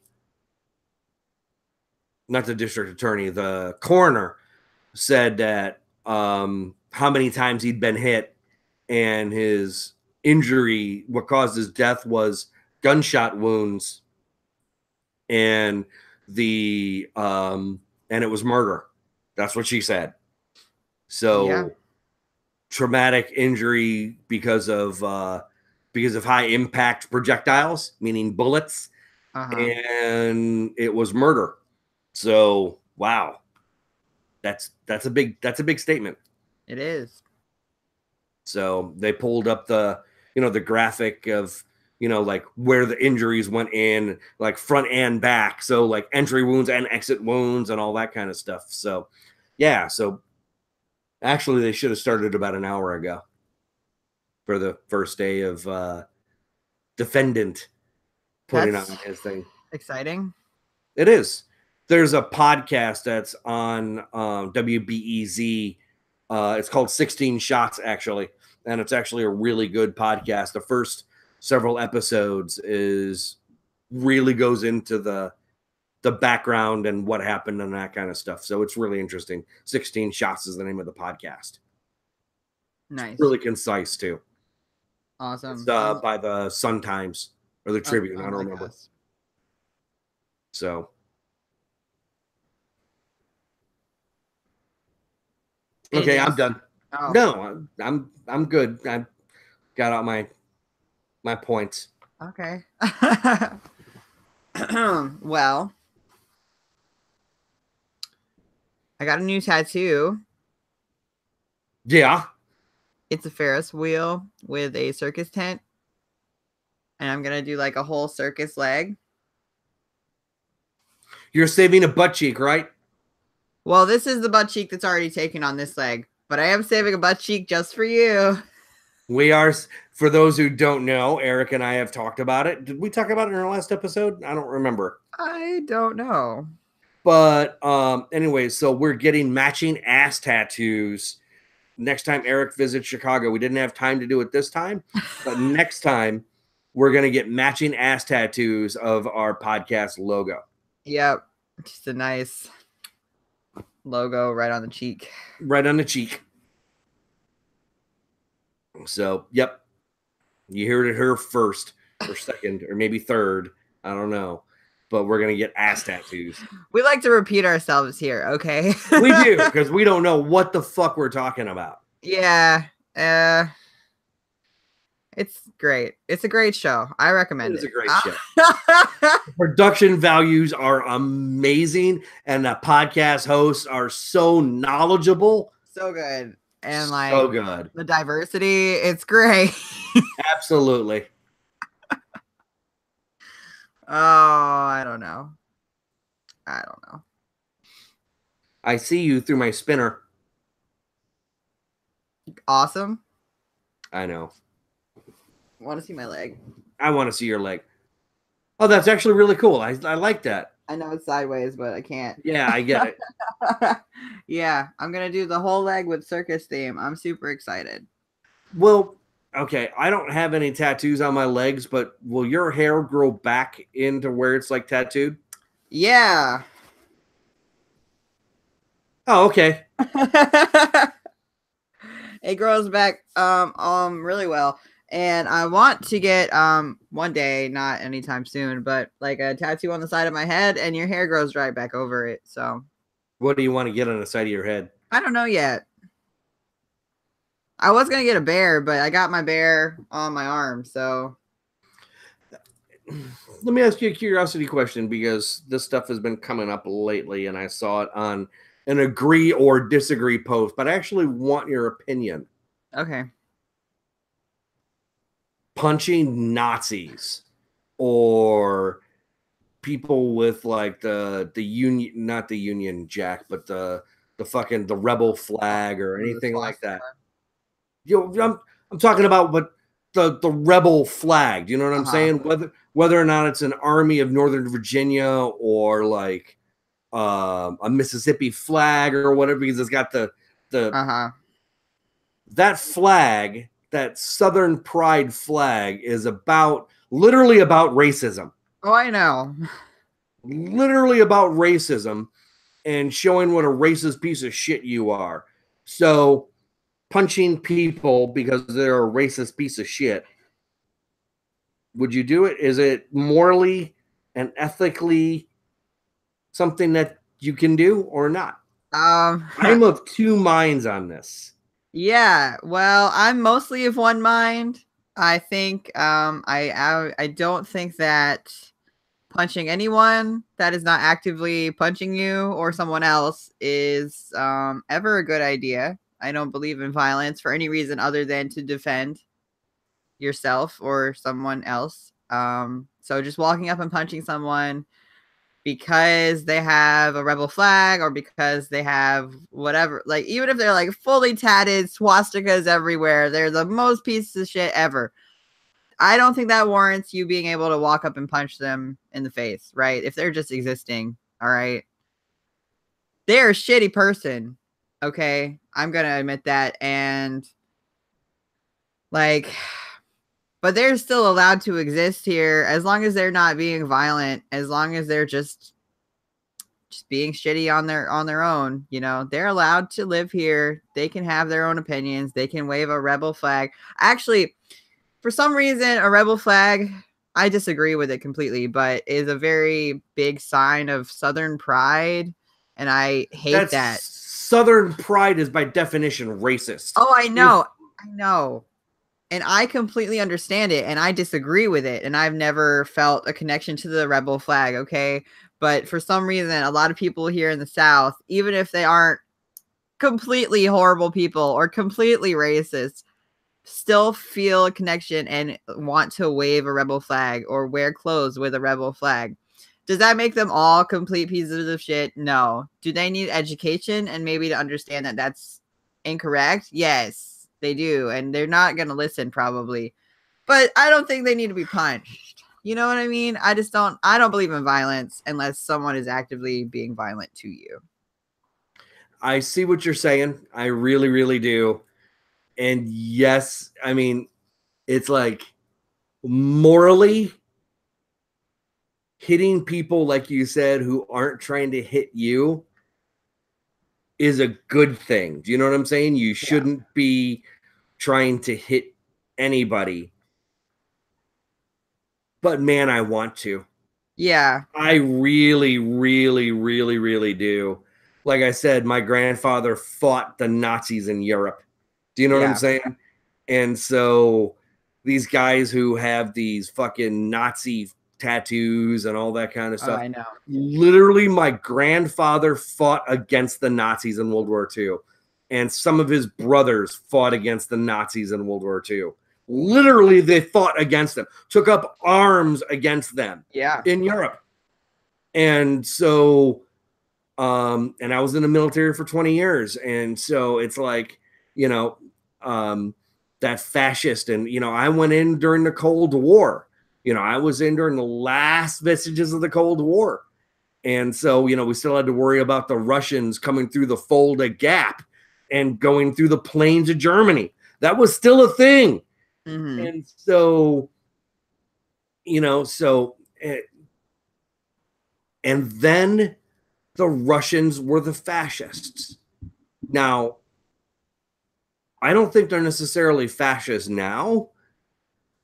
district attorney, the coroner said that how many times he'd been hit and his injury, what caused his death was gunshot wounds and it was murder. That's what she said. So traumatic injury because of high impact projectiles, meaning bullets, and it was murder. So wow. That's a big statement. It is. So they pulled up the graphic of, like where the injuries went in, like front and back. So like entry wounds and exit wounds and all that kind of stuff. So yeah. So actually they should have started about an hour ago for the first day of defendant putting on his thing. Exciting. It is. There's a podcast that's on WBEZ. It's called 16 Shots, actually. And it's actually a really good podcast. The first several episodes really goes into the background and what happened and that kind of stuff. So it's really interesting. 16 Shots is the name of the podcast. Nice. It's really concise, too. Awesome. It's by the Sun-Times or the Tribune. I don't remember. Gosh. So... Okay, I'm done. Oh. No, I'm good. I got out my points. Okay. Well, I got a new tattoo. Yeah. It's a Ferris wheel with a circus tent. And I'm going to do like a whole circus leg. You're saving a butt cheek, right? Well, this is the butt cheek that's already taken on this leg, but I am saving a butt cheek just for you. We are, for those who don't know, Eric and I have talked about it. Did we talk about it in our last episode? I don't remember. I don't know. But anyway, so we're getting matching ass tattoos next time Eric visits Chicago. We didn't have time to do it this time, but next time we're going to get matching ass tattoos of our podcast logo. Yep. Just a nice logo right on the cheek. Right on the cheek. So, yep. You heard it here first or second or maybe third. I don't know. But we're going to get ass tattoos. We like to repeat ourselves here, okay? We do, because we don't know what the fuck we're talking about. Yeah. It's great. It's a great show. I recommend it. It's a great show. Production values are amazing, and the podcast hosts are so knowledgeable. So good. And like so good. The diversity, it's great. Absolutely. Oh, I don't know. I see you through my spinner. Awesome. I know. Want to see my leg? I want to see your leg. Oh, that's actually really cool. I like that. I know it's sideways, but I can't. Yeah, I get it. Yeah, I'm going to do the whole leg with circus theme. I'm super excited. Well, okay, I don't have any tattoos on my legs, but will your hair grow back into where it's like tattooed? Yeah. Oh, okay. It grows back really well. And I want to get one day, not anytime soon, but like a tattoo on the side of my head, and your hair grows right back over it. So What do you want to get on the side of your head? I don't know yet. I was gonna get a bear, but I got my bear on my arm. So Let me ask you a curiosity question, because this stuff has been coming up lately, and I saw it on an agree or disagree post, but I actually want your opinion. okay. Punching Nazis or people with like the union, not the Union Jack, but the fucking the rebel flag or anything like that. You know, I'm talking about, but the rebel flag. Do you know what I'm saying? Whether or not it's an Army of Northern Virginia or like a Mississippi flag or whatever, because it's got the that flag, that Southern Pride flag, is literally about racism. Oh, I know. Literally about racism and showing what a racist piece of shit you are. So punching people because they're a racist piece of shit, would you do it? Is it morally and ethically something that you can do or not? I'm of two minds on this. Yeah, well, I'm mostly of one mind. I think I don't think that punching anyone that is not actively punching you or someone else is ever a good idea. I don't believe in violence for any reason other than to defend yourself or someone else. So just walking up and punching someone because they have a rebel flag or because they have whatever, like even if they're like fully tatted, swastikas everywhere, they're the most pieces of shit ever. I don't think that warrants you being able to walk up and punch them in the face, right? If they're just existing, all right? They're a shitty person, okay? I'm going to admit that. And like, but they're still allowed to exist here as long as they're not being violent, as long as they're just being shitty on their own. You know, they're allowed to live here. They can have their own opinions. They can wave a rebel flag. Actually, for some reason, a rebel flag, I disagree with it completely, but is a very big sign of Southern pride. And I hate that. Southern pride is by definition racist. Oh, I know. I know. And I completely understand it. And I disagree with it. And I've never felt a connection to the rebel flag. Okay. But for some reason, a lot of people here in the South, even if they aren't completely horrible people or completely racist, still feel a connection and want to wave a rebel flag or wear clothes with a rebel flag. Does that make them all complete pieces of shit? No. Do they need education and maybe to understand that that's incorrect? Yes, they do. And they're not going to listen probably. But I don't think they need to be punched. You know what I mean? I don't believe in violence unless someone is actively being violent to you. I see what you're saying. I really, really do. And yes, I mean, it's like morally hitting people, like you said, who aren't trying to hit you is a good thing. Do you know what I'm saying? You shouldn't be trying to hit anybody. But man, I want to. Yeah. I really, really, really, really do. Like I said, my grandfather fought the Nazis in Europe. Do you know what I'm saying? And so these guys who have these fucking Nazi tattoos and all that kind of stuff. I know. Literally, my grandfather fought against the Nazis in World War II. And some of his brothers fought against the Nazis in World War II. Literally, they fought against them, took up arms against them in Europe. And so, and I was in the military for 20 years. And so it's like, you know, that fascist. And, you know, I went in during the Cold War. You know, I was in during the last vestiges of the Cold War. And so, you know, we still had to worry about the Russians coming through the Fulda Gap and going through the plains of Germany. That was still a thing. Mm-hmm. And so, you know, and then the Russians were the fascists. Now, I don't think they're necessarily fascist now.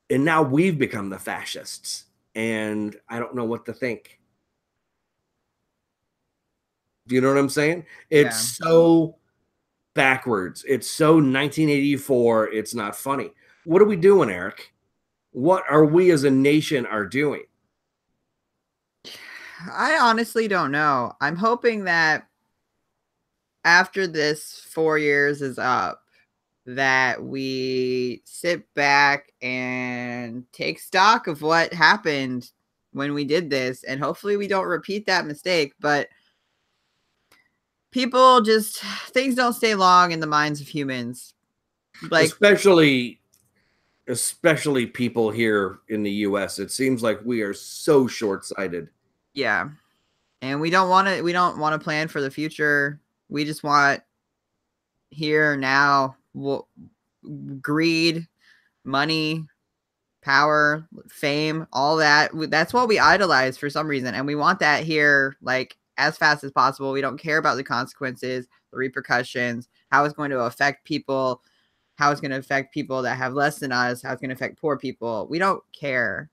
And now we've become the fascists. And I don't know what to think. Do you know what I'm saying? It's Yeah. so backwards. It's so 1984. It's not funny. What are we doing, Eric? What are we as a nation are doing? I honestly don't know. I'm hoping that after this 4 years is up, that we sit back and take stock of what happened when we did this, and hopefully we don't repeat that mistake. But people just, things don't stay long in the minds of humans. Like, especially people here in the US. It seems like we are so short-sighted. yeah. And we don't want to plan for the future. We just want here now, greed, money, power, fame, all that. That's what we idolize for some reason. And we want that here, like, as fast as possible. We don't care about the consequences, the repercussions, how it's going to affect people, how it's going to affect people that have less than us, how it's going to affect poor people. We don't care.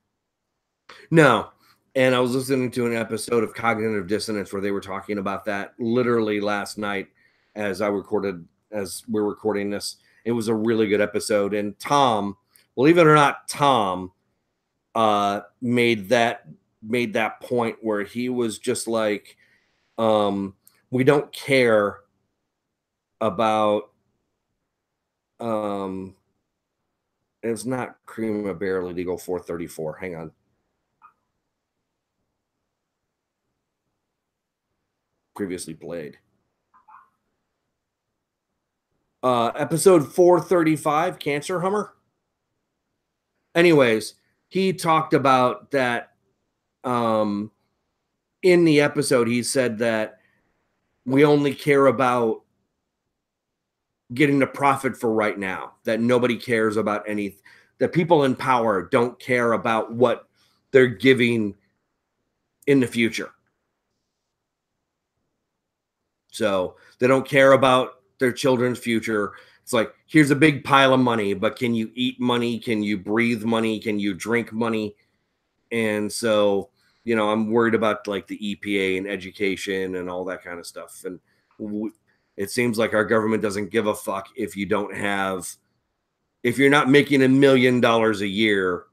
No. And I was listening to an episode of Cognitive Dissonance where they were talking about that literally last night as we're recording this. It was a really good episode. And Tom, believe it or not, Tom made that point where he was just like, we don't care about it's not cream of barely legal 434. Hang on. Previously played. Episode 435, Cancer Hummer. Anyways, he talked about that in the episode. He said that we only care about getting the profit for right now, that nobody cares about that people in power don't care about what they're giving in the future. So they don't care about their children's future. It's like, here's a big pile of money, but can you eat money? Can you breathe money? Can you drink money? And so, I'm worried about like the EPA and education and all that kind of stuff. And it seems like our government doesn't give a fuck if you're not making $1 million a year,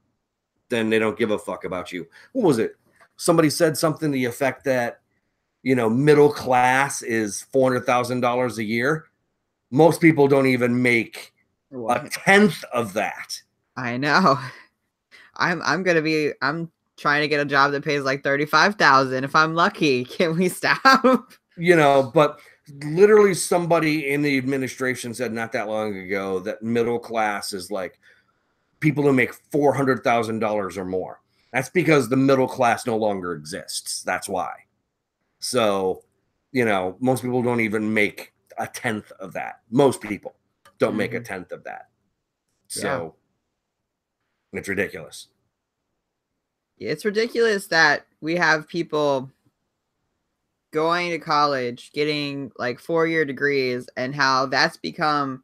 then they don't give a fuck about you. What was it? Somebody said something to the effect that, middle class is $400,000 a year. Most people don't even make a tenth of that. I know. I'm trying to get a job that pays like 35,000 if I'm lucky. Can we stop? But literally somebody in the administration said not that long ago that middle class is like people who make $400,000 or more. That's because the middle class no longer exists. That's why. So, most people don't even make a tenth of that. Most people don't make a tenth of that. So it's ridiculous. It's ridiculous that we have people going to college, getting like 4-year degrees, and how that's become.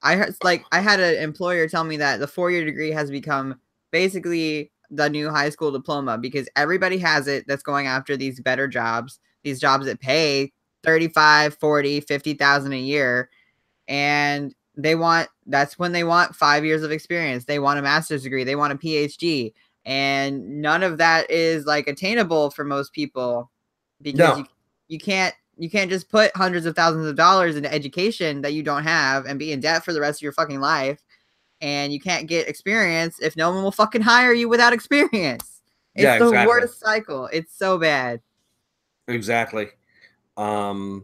I had an employer tell me that the 4-year degree has become basically the new high school diploma because everybody has it that's going after these better jobs, these jobs that pay 35, 40, 50,000 a year. And that's when they want 5 years of experience. They want a master's degree. They want a PhD. And none of that is like attainable for most people because you can't just put hundreds of thousands of dollars into education that you don't have and be in debt for the rest of your fucking life. And you can't get experience if no one will fucking hire you without experience. It's the worst cycle. It's so bad. Exactly. I'm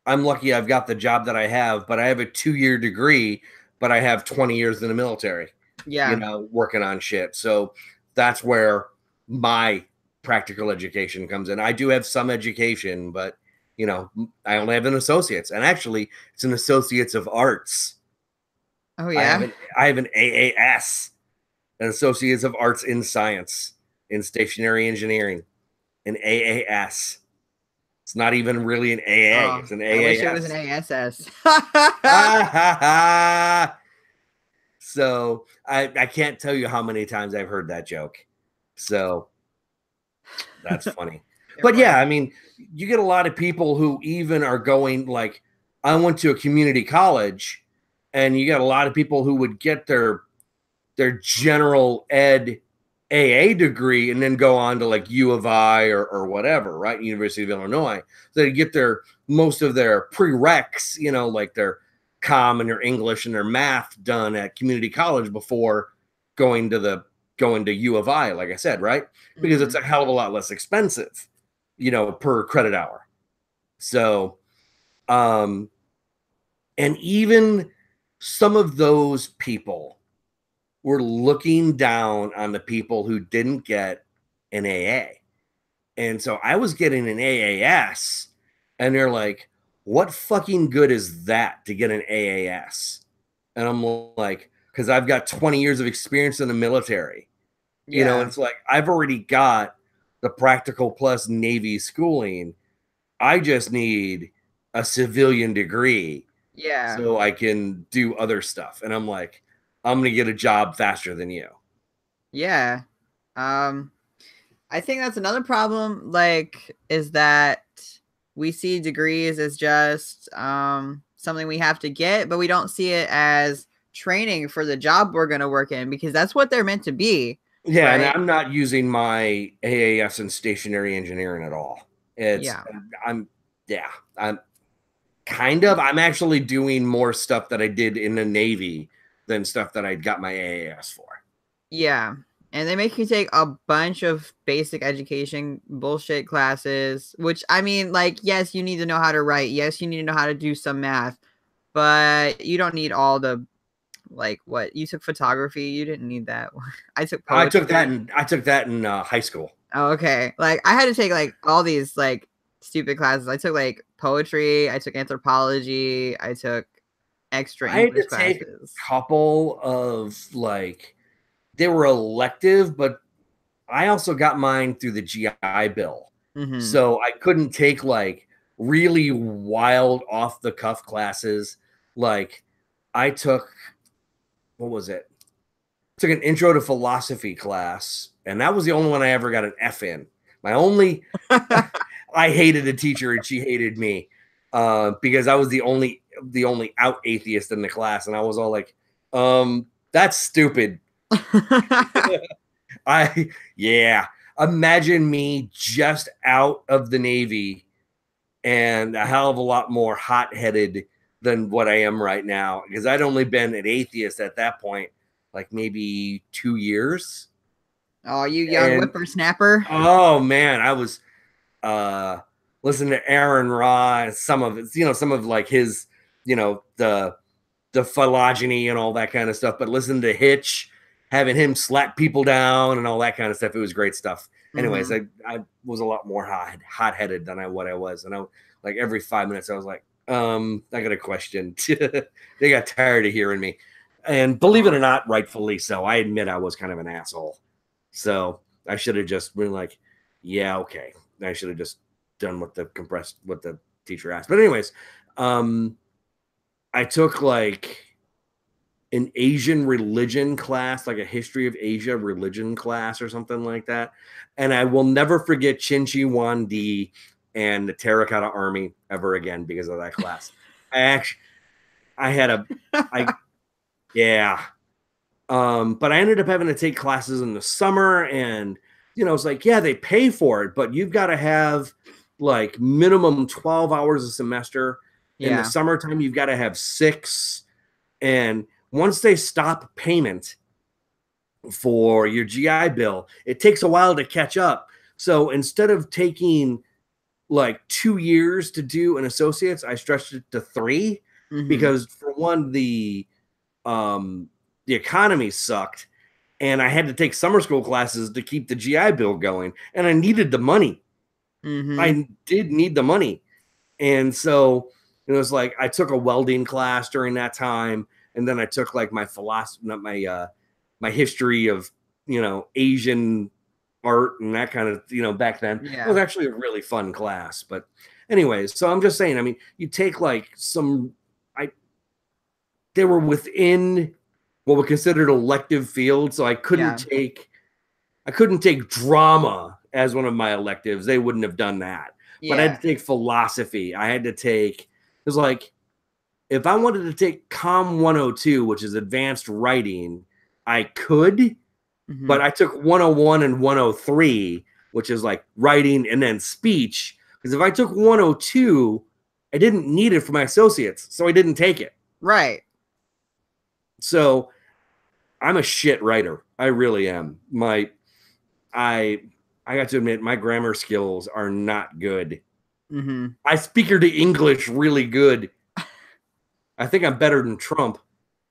lucky I've got the job that I have, but I have a 2-year degree, but I have 20 years in the military. Yeah. Working on shit. So that's where my practical education comes in. I do have some education, but I only have an associate's, and actually it's an associate's of arts. Oh yeah. I have an AAS, an associate's of arts in science, in stationary engineering, an AAS. It's not even really an AA. Oh, It's an I wish it was AAS. an ASS. So I can't tell you how many times I've heard that joke. So that's funny. But yeah, I mean, you get a lot of people who even are going like, I went to a community college, and you got a lot of people who would get their general ed AA degree and then go on to like U of I or whatever, right? University of Illinois. So they get their most of their prereqs, you know, like their comm and their English and their math done at community college before going to U of I, like I said, right? Because it's a hell of a lot less expensive, you know, per credit hour. So, and even some of those people were looking down on the people who didn't get an AA. And so I was getting an AAS, and they're like, what fucking good is that to get an AAS? And I'm like, because I've got 20 years of experience in the military. You know, it's like, I've already got the practical plus Navy schooling. I just need a civilian degree. Yeah. So I can do other stuff. And I'm like, I'm going to get a job faster than you. Yeah. I think that's another problem, like, is that we see degrees as just something we have to get, but we don't see it as training for the job we're going to work in, because that's what they're meant to be. Yeah, right? and I'm not using my AAS in stationary engineering at all. I'm I'm actually doing more stuff that I did in the Navy than stuff that I got my AAS for. Yeah. And they make you take a bunch of basic education bullshit classes, which, I mean, like, yes, you need to know how to write. Yes, you need to know how to do some math, but you don't need all the, like, what you took photography. You didn't need that. I took poetry. I took that in high school. Oh, okay. Like, I had to take like all these like stupid classes. I took like poetry. I took anthropology. I took extra English classes. A couple of like, they were elective, but I also got mine through the GI Bill. Mm-hmm. So I couldn't take like really wild off the cuff classes. Like I took, what was it? I took an intro to philosophy class, and that was the only one I ever got an F in. My only, I hated a teacher and she hated me because I was the only out atheist in the class. And I was all like, that's stupid. Imagine me just out of the Navy and a hell of a lot more hot-headed than what I am right now, because I'd only been an atheist at that point like maybe 2 years. Oh, you young whippersnapper. Oh man, I was listening to Aaron Ra, some of like his, the phylogeny and all that kind of stuff, but listening to Hitch, having him slap people down and all that kind of stuff. It was great stuff. Anyways, I was a lot more hot-headed than what I was. And I, like, every 5 minutes I was like, I got a question. They got tired of hearing me. And believe it or not, rightfully so. I admit I was kind of an asshole. So I should have just been like, yeah, okay. I should have just done what the teacher asked. But anyways, I took like an Asian religion class, like a history of Asia religion class or something like that. And I will never forget Chin Chi Wan Di and the Terracotta Army ever again because of that class. But I ended up having to take classes in the summer, and it's like, yeah, they pay for it, but you've got to have like minimum 12 hours a semester. In the summertime, you've got to have 6. And once they stop payment for your GI Bill, it takes a while to catch up. So instead of taking like 2 years to do an associate's, I stretched it to 3 because, for one, the economy sucked, and I had to take summer school classes to keep the GI Bill going, and I needed the money. I did need the money. And so it was like I took a welding class during that time, and then I took like my philosophy, my history of Asian art and that kind of back then. It was actually a really fun class. But Anyways, so I'm just saying, I mean, you take like they were within what we considered elective fields, so I couldn't take drama as one of my electives. They wouldn't have done that. Yeah. But I had to take philosophy. I had to take, it was like, if I wanted to take Com 102, which is advanced writing, I could, but I took 101 and 103, which is like writing and then speech. Because if I took 102, I didn't need it for my associates, so I didn't take it. Right. So I'm a shit writer. I really am. I got to admit, my grammar skills are not good. I speak her to English really good. I think I'm better than Trump.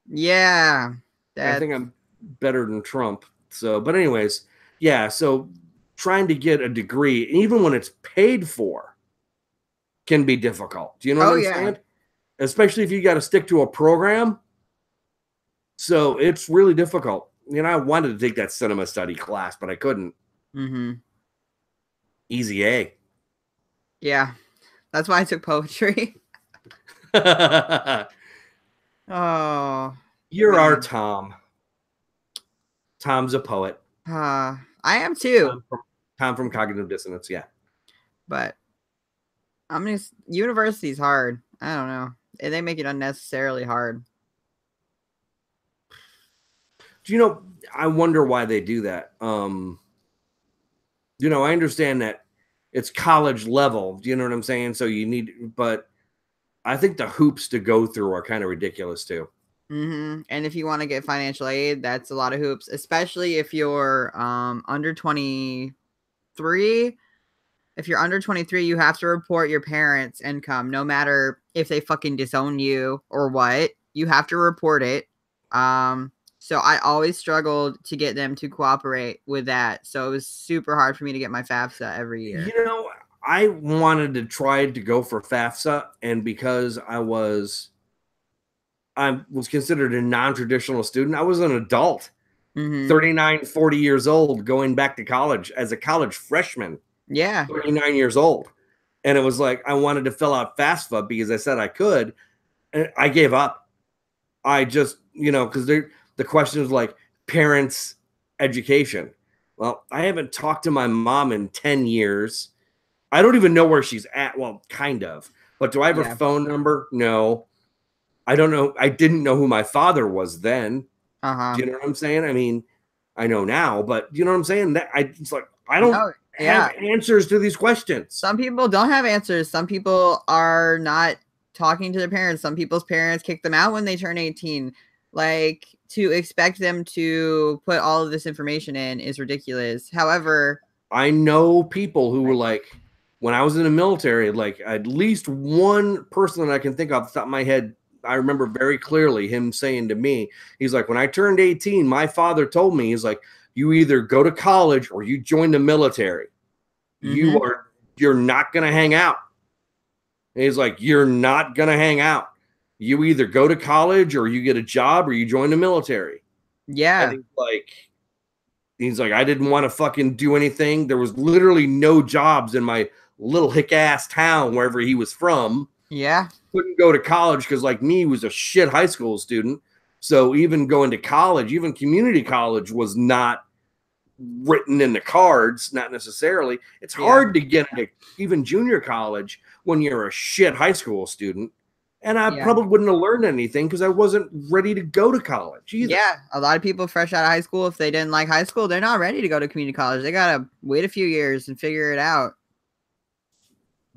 Yeah. I think I'm better than Trump. So, but anyways, yeah. So trying to get a degree, even when it's paid for, can be difficult. Do you know what I'm saying? Especially if you got to stick to a program. So it's really difficult. You know, I wanted to take that cinema study class, but I couldn't. Easy A. Yeah. That's why I took poetry. Oh. You're our Tom. Tom's a poet. I am too. Tom from Cognitive Dissonance, yeah. But university's hard. I don't know. They make it unnecessarily hard. Do you know, I wonder why they do that. You know, I understand that it's college level. Do you know what I'm saying? So you need, but I think the hoops to go through are kind of ridiculous too. And if you want to get financial aid, that's a lot of hoops, especially if you're under 23. If you're under 23, you have to report your parents' income, no matter if they fucking disown you or what. You have to report it. So I always struggled to get them to cooperate with that. So it was super hard for me to get my FAFSA every year. You know, I wanted to try to go for FAFSA, and because I was considered a non-traditional student, I was an adult, 39, 40 years old, going back to college as a college freshman. Yeah. 39 years old. And it was like, I wanted to fill out FAFSA because I said I could. And I gave up. I just, you know, because the question was like parents' education. Well, I haven't talked to my mom in 10 years. I don't even know where she's at. Well, kind of. But do I have her phone number? No. I don't know. I didn't know who my father was then. Do you know what I'm saying? I mean, I know now, but you know what I'm saying? It's like, I don't have answers to these questions. Some people don't have answers. Some people are not talking to their parents. Some people's parents kick them out when they turn 18. Like, to expect them to put all of this information in is ridiculous. However, I know people who were like, when I was in the military, like at least one person that I can think off the top of my head, I remember very clearly him saying to me, he's like, when I turned 18, my father told me, he's like, you either go to college or you join the military. You're not going to hang out. And he's like, you're not going to hang out. You either go to college or you get a job or you join the military. Yeah. And he's like, I didn't want to fucking do anything. There was literally no jobs in my little hick ass town, wherever he was from. Yeah. Couldn't go to college because, like me, was a shit high school student. So even going to college, even community college, was not written in the cards, not necessarily. It's hard to get into even junior college when you're a shit high school student. And I probably wouldn't have learned anything because I wasn't ready to go to college either. Yeah, a lot of people fresh out of high school, if they didn't like high school, they're not ready to go to community college. They got to wait a few years and figure it out.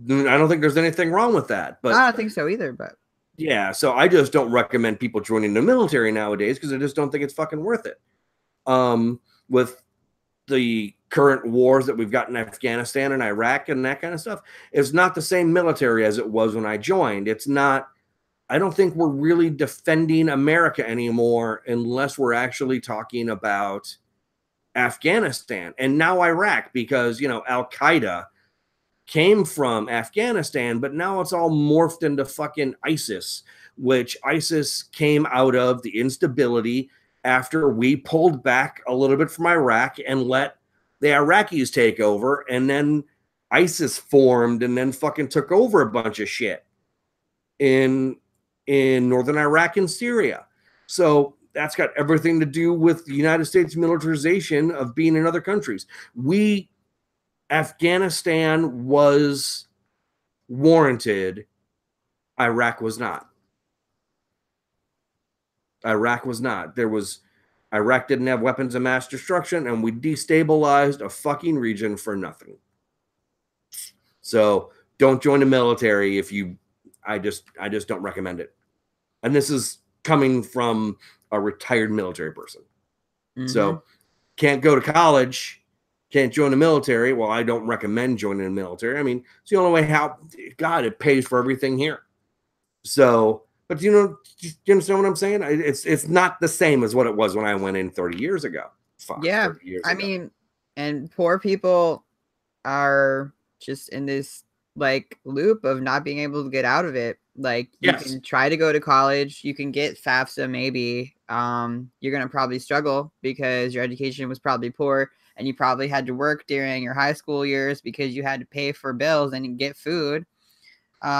I don't think there's anything wrong with that. But I don't think so either. But yeah, so I just don't recommend people joining the military nowadays because I just don't think it's fucking worth it. With the current wars that we've got in Afghanistan and Iraq and that kind of stuff, it's not the same military as it was when I joined. It's not. I don't think we're really defending America anymore unless we're actually talking about Afghanistan and now Iraq, because, you know, Al-Qaeda came from Afghanistan, but now it's all morphed into fucking ISIS, which ISIS came out of the instability after we pulled back a little bit from Iraq and let the Iraqis take over. And then ISIS formed and then fucking took over a bunch of shit in northern Iraq and Syria. So that's got everything to do with the United States militarization of being in other countries. Afghanistan was warranted. Iraq was not. Iraq was not. Iraq didn't have weapons of mass destruction, and we destabilized a fucking region for nothing. So don't join the military if you. I just don't recommend it. And this is coming from a retired military person. Mm-hmm. So can't go to college, can't join the military. Well, I don't recommend joining the military. I mean, it's the only way how God, it pays for everything here. So, but you understand what I'm saying? It's not the same as what it was when I went in 30 years ago. Yeah. I mean, and poor people are just in this like loop of not being able to get out of it. Like you can try to go to college, you can get FAFSA maybe. You're going to probably struggle because your education was probably poor and you probably had to work during your high school years because you had to pay for bills and get food.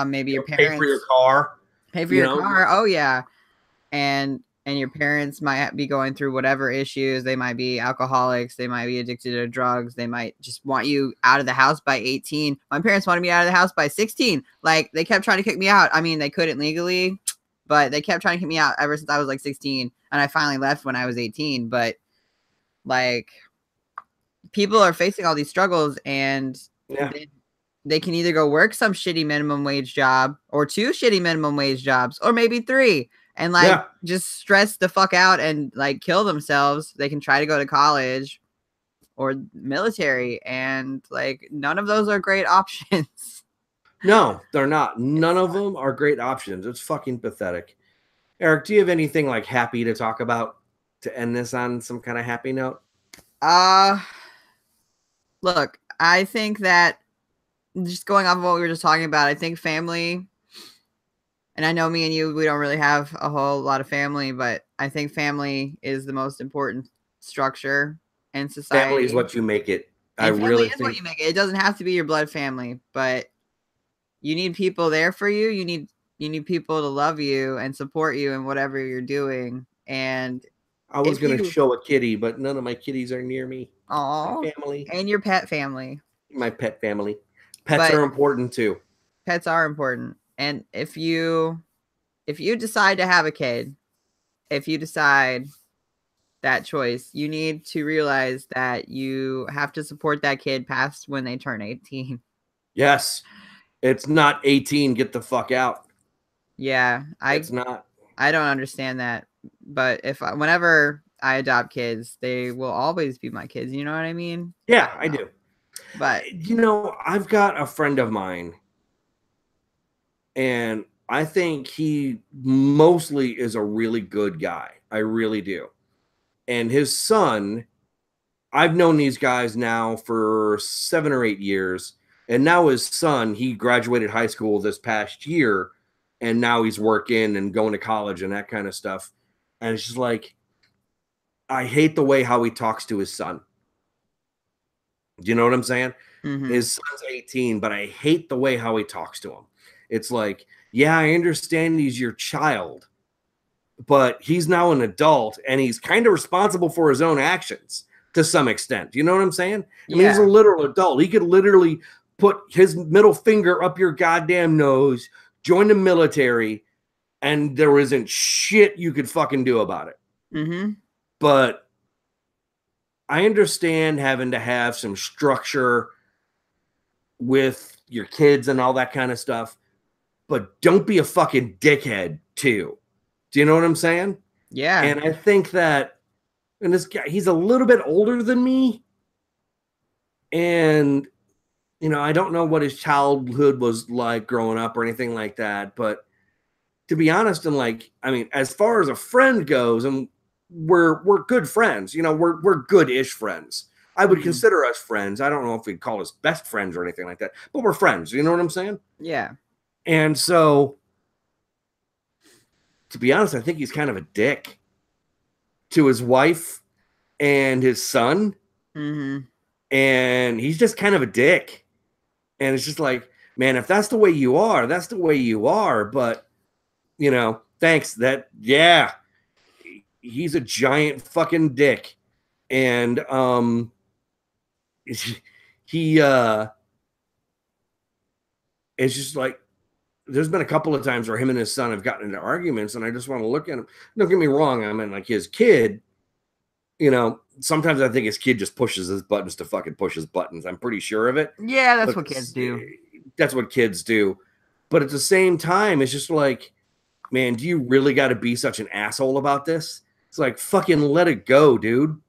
Maybe your parents pay for your car. Pay for your car. Oh yeah. And your parents might be going through whatever issues. They might be alcoholics. They might be addicted to drugs. They might just want you out of the house by 18. My parents wanted me out of the house by 16. Like they kept trying to kick me out. I mean, they couldn't legally, but they kept trying to kick me out ever since I was like 16. And I finally left when I was 18. But like people are facing all these struggles and they can either go work some shitty minimum wage job or 2 shitty minimum wage jobs or maybe 3. And like just stress the fuck out and like kill themselves. They can try to go to college or military, and like none of those are great options. No, they're not. None of them are great options. It's fucking pathetic. Eric, do you have anything like happy to talk about to end this on some kind of happy note? Look, I think that just going off of what we were just talking about, I think family. And I know me and you, we don't really have a whole lot of family, but I think family is the most important structure in society. Family is what you make it. And family is what you make it. It doesn't have to be your blood family, but you need people there for you. You need people to love you and support you in whatever you're doing. And I was going to show a kitty, but none of my kitties are near me. Oh, family and your pet family. My pet family. Pets are important too. Pets are important. And if you decide to have a kid, if you decide that choice, you need to realize that you have to support that kid past when they turn 18. Yes. It's not 18. Get the fuck out. Yeah. It's not. I don't understand that. But whenever I adopt kids, they will always be my kids. You know what I mean? Yeah, I do. But I've got a friend of mine. And I think he mostly is a really good guy. I really do. And his son, I've known these guys now for 7 or 8 years. And now his son, he graduated high school this past year. And now he's working and going to college and that kind of stuff. And it's just like, I hate the way how he talks to his son. Do you know what I'm saying? Mm-hmm. His son's 18, but I hate the way how he talks to him. It's like, yeah, I understand he's your child, but he's now an adult and he's kind of responsible for his own actions to some extent. You know what I'm saying? I mean, he's a literal adult. He could literally put his middle finger up your goddamn nose, join the military, and there isn't shit you could fucking do about it. Mm-hmm. But I understand having to have some structure with your kids and all that kind of stuff. But don't be a fucking dickhead too. Do you know what I'm saying? Yeah. And I think that, and this guy, he's a little bit older than me. And, I don't know what his childhood was like growing up or anything like that. But to be honest, as far as a friend goes, and we're good friends, we're good-ish friends. I would consider us friends. I don't know if we'd call us best friends or anything like that, but we're friends. You know what I'm saying? Yeah. And so, to be honest, I think he's kind of a dick to his wife and his son. Mm-hmm. And he's just kind of a dick. And it's just like, man, if that's the way you are, that's the way you are. But, you know, thanks. Yeah, he's a giant fucking dick. And he it's just like, there's been a couple of times where him and his son have gotten into arguments, and I just want to look at him. Don't get me wrong. I mean, like his kid, you know, sometimes I think his kid just pushes his buttons to fucking push his buttons. I'm pretty sure of it. Yeah, that's what kids do. That's what kids do. But at the same time, it's just like, man, do you really got to be such an asshole about this? It's like, fucking let it go, dude.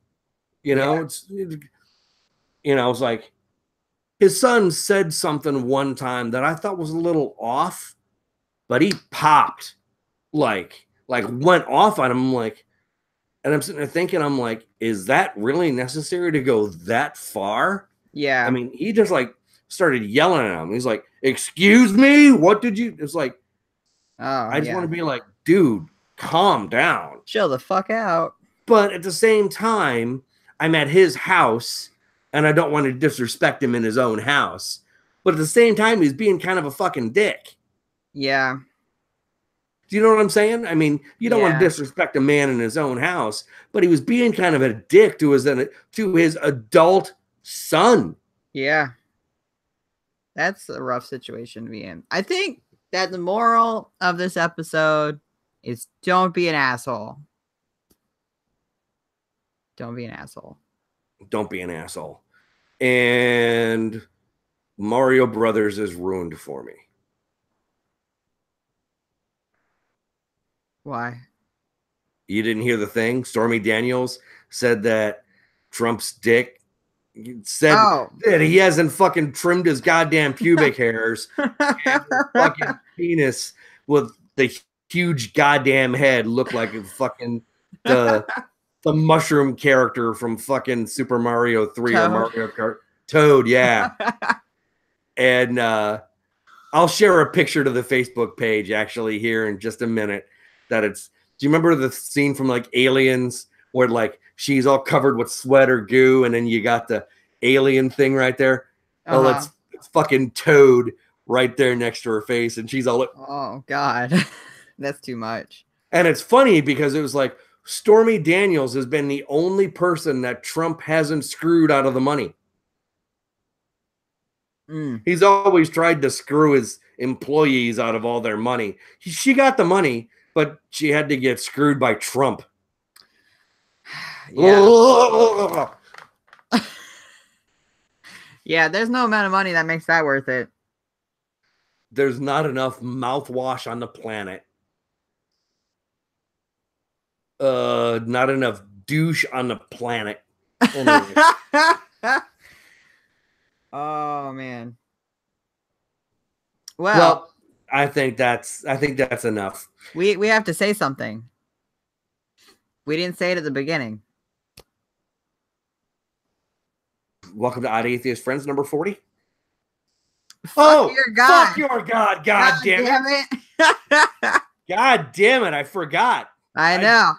You know, it's like, his son said something one time that I thought was a little off, but he popped, like went off on him, like, and I'm sitting there thinking, I'm like, is that really necessary to go that far? Yeah. I mean, he just like started yelling at him. He's like, "Excuse me, what did you?" It's like, I just want to be like, dude, calm down, chill the fuck out. But at the same time, I'm at his house. And I don't want to disrespect him in his own house. But at the same time, he's being kind of a fucking dick. Yeah. Do you know what I'm saying? I mean, you don't want to disrespect a man in his own house, but he was being kind of a dick to his adult son. Yeah. That's a rough situation to be in. I think that the moral of this episode is don't be an asshole. Don't be an asshole. Don't be an asshole. And Mario Brothers is ruined for me. Why? You didn't hear the thing? Stormy Daniels said that Trump's dick said that he hasn't fucking trimmed his goddamn pubic hairs and his fucking penis with the huge goddamn head look like a fucking the mushroom character from fucking Super Mario 3 or Mario Kart. Toad, yeah. And I'll share a picture to the Facebook page actually here in just a minute. Do you remember the scene from like Aliens where like she's all covered with sweat or goo and then you got the alien thing right there? Well, it's fucking Toad right there next to her face and she's all like, oh God. That's too much. And it's funny because it was like, Stormy Daniels has been the only person that Trump hasn't screwed out of the money. He's always tried to screw his employees out of all their money. She got the money, but she had to get screwed by Trump. Yeah. Yeah, there's no amount of money that makes that worth it. There's not enough mouthwash on the planet. Not enough douche on the planet. Oh man. Well, I think that's enough. We have to say something. We didn't say it at the beginning. Welcome to Odd Atheist Friends number 40. Fuck your God. Fuck your God. God damn it. God damn it. I forgot. I know.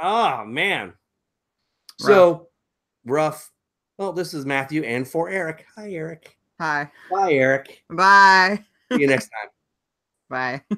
Oh, man. So, rough. Well, this is Matthew and for Eric. Hi, Eric. Hi. Bye, Eric. Bye. See you next time. Bye.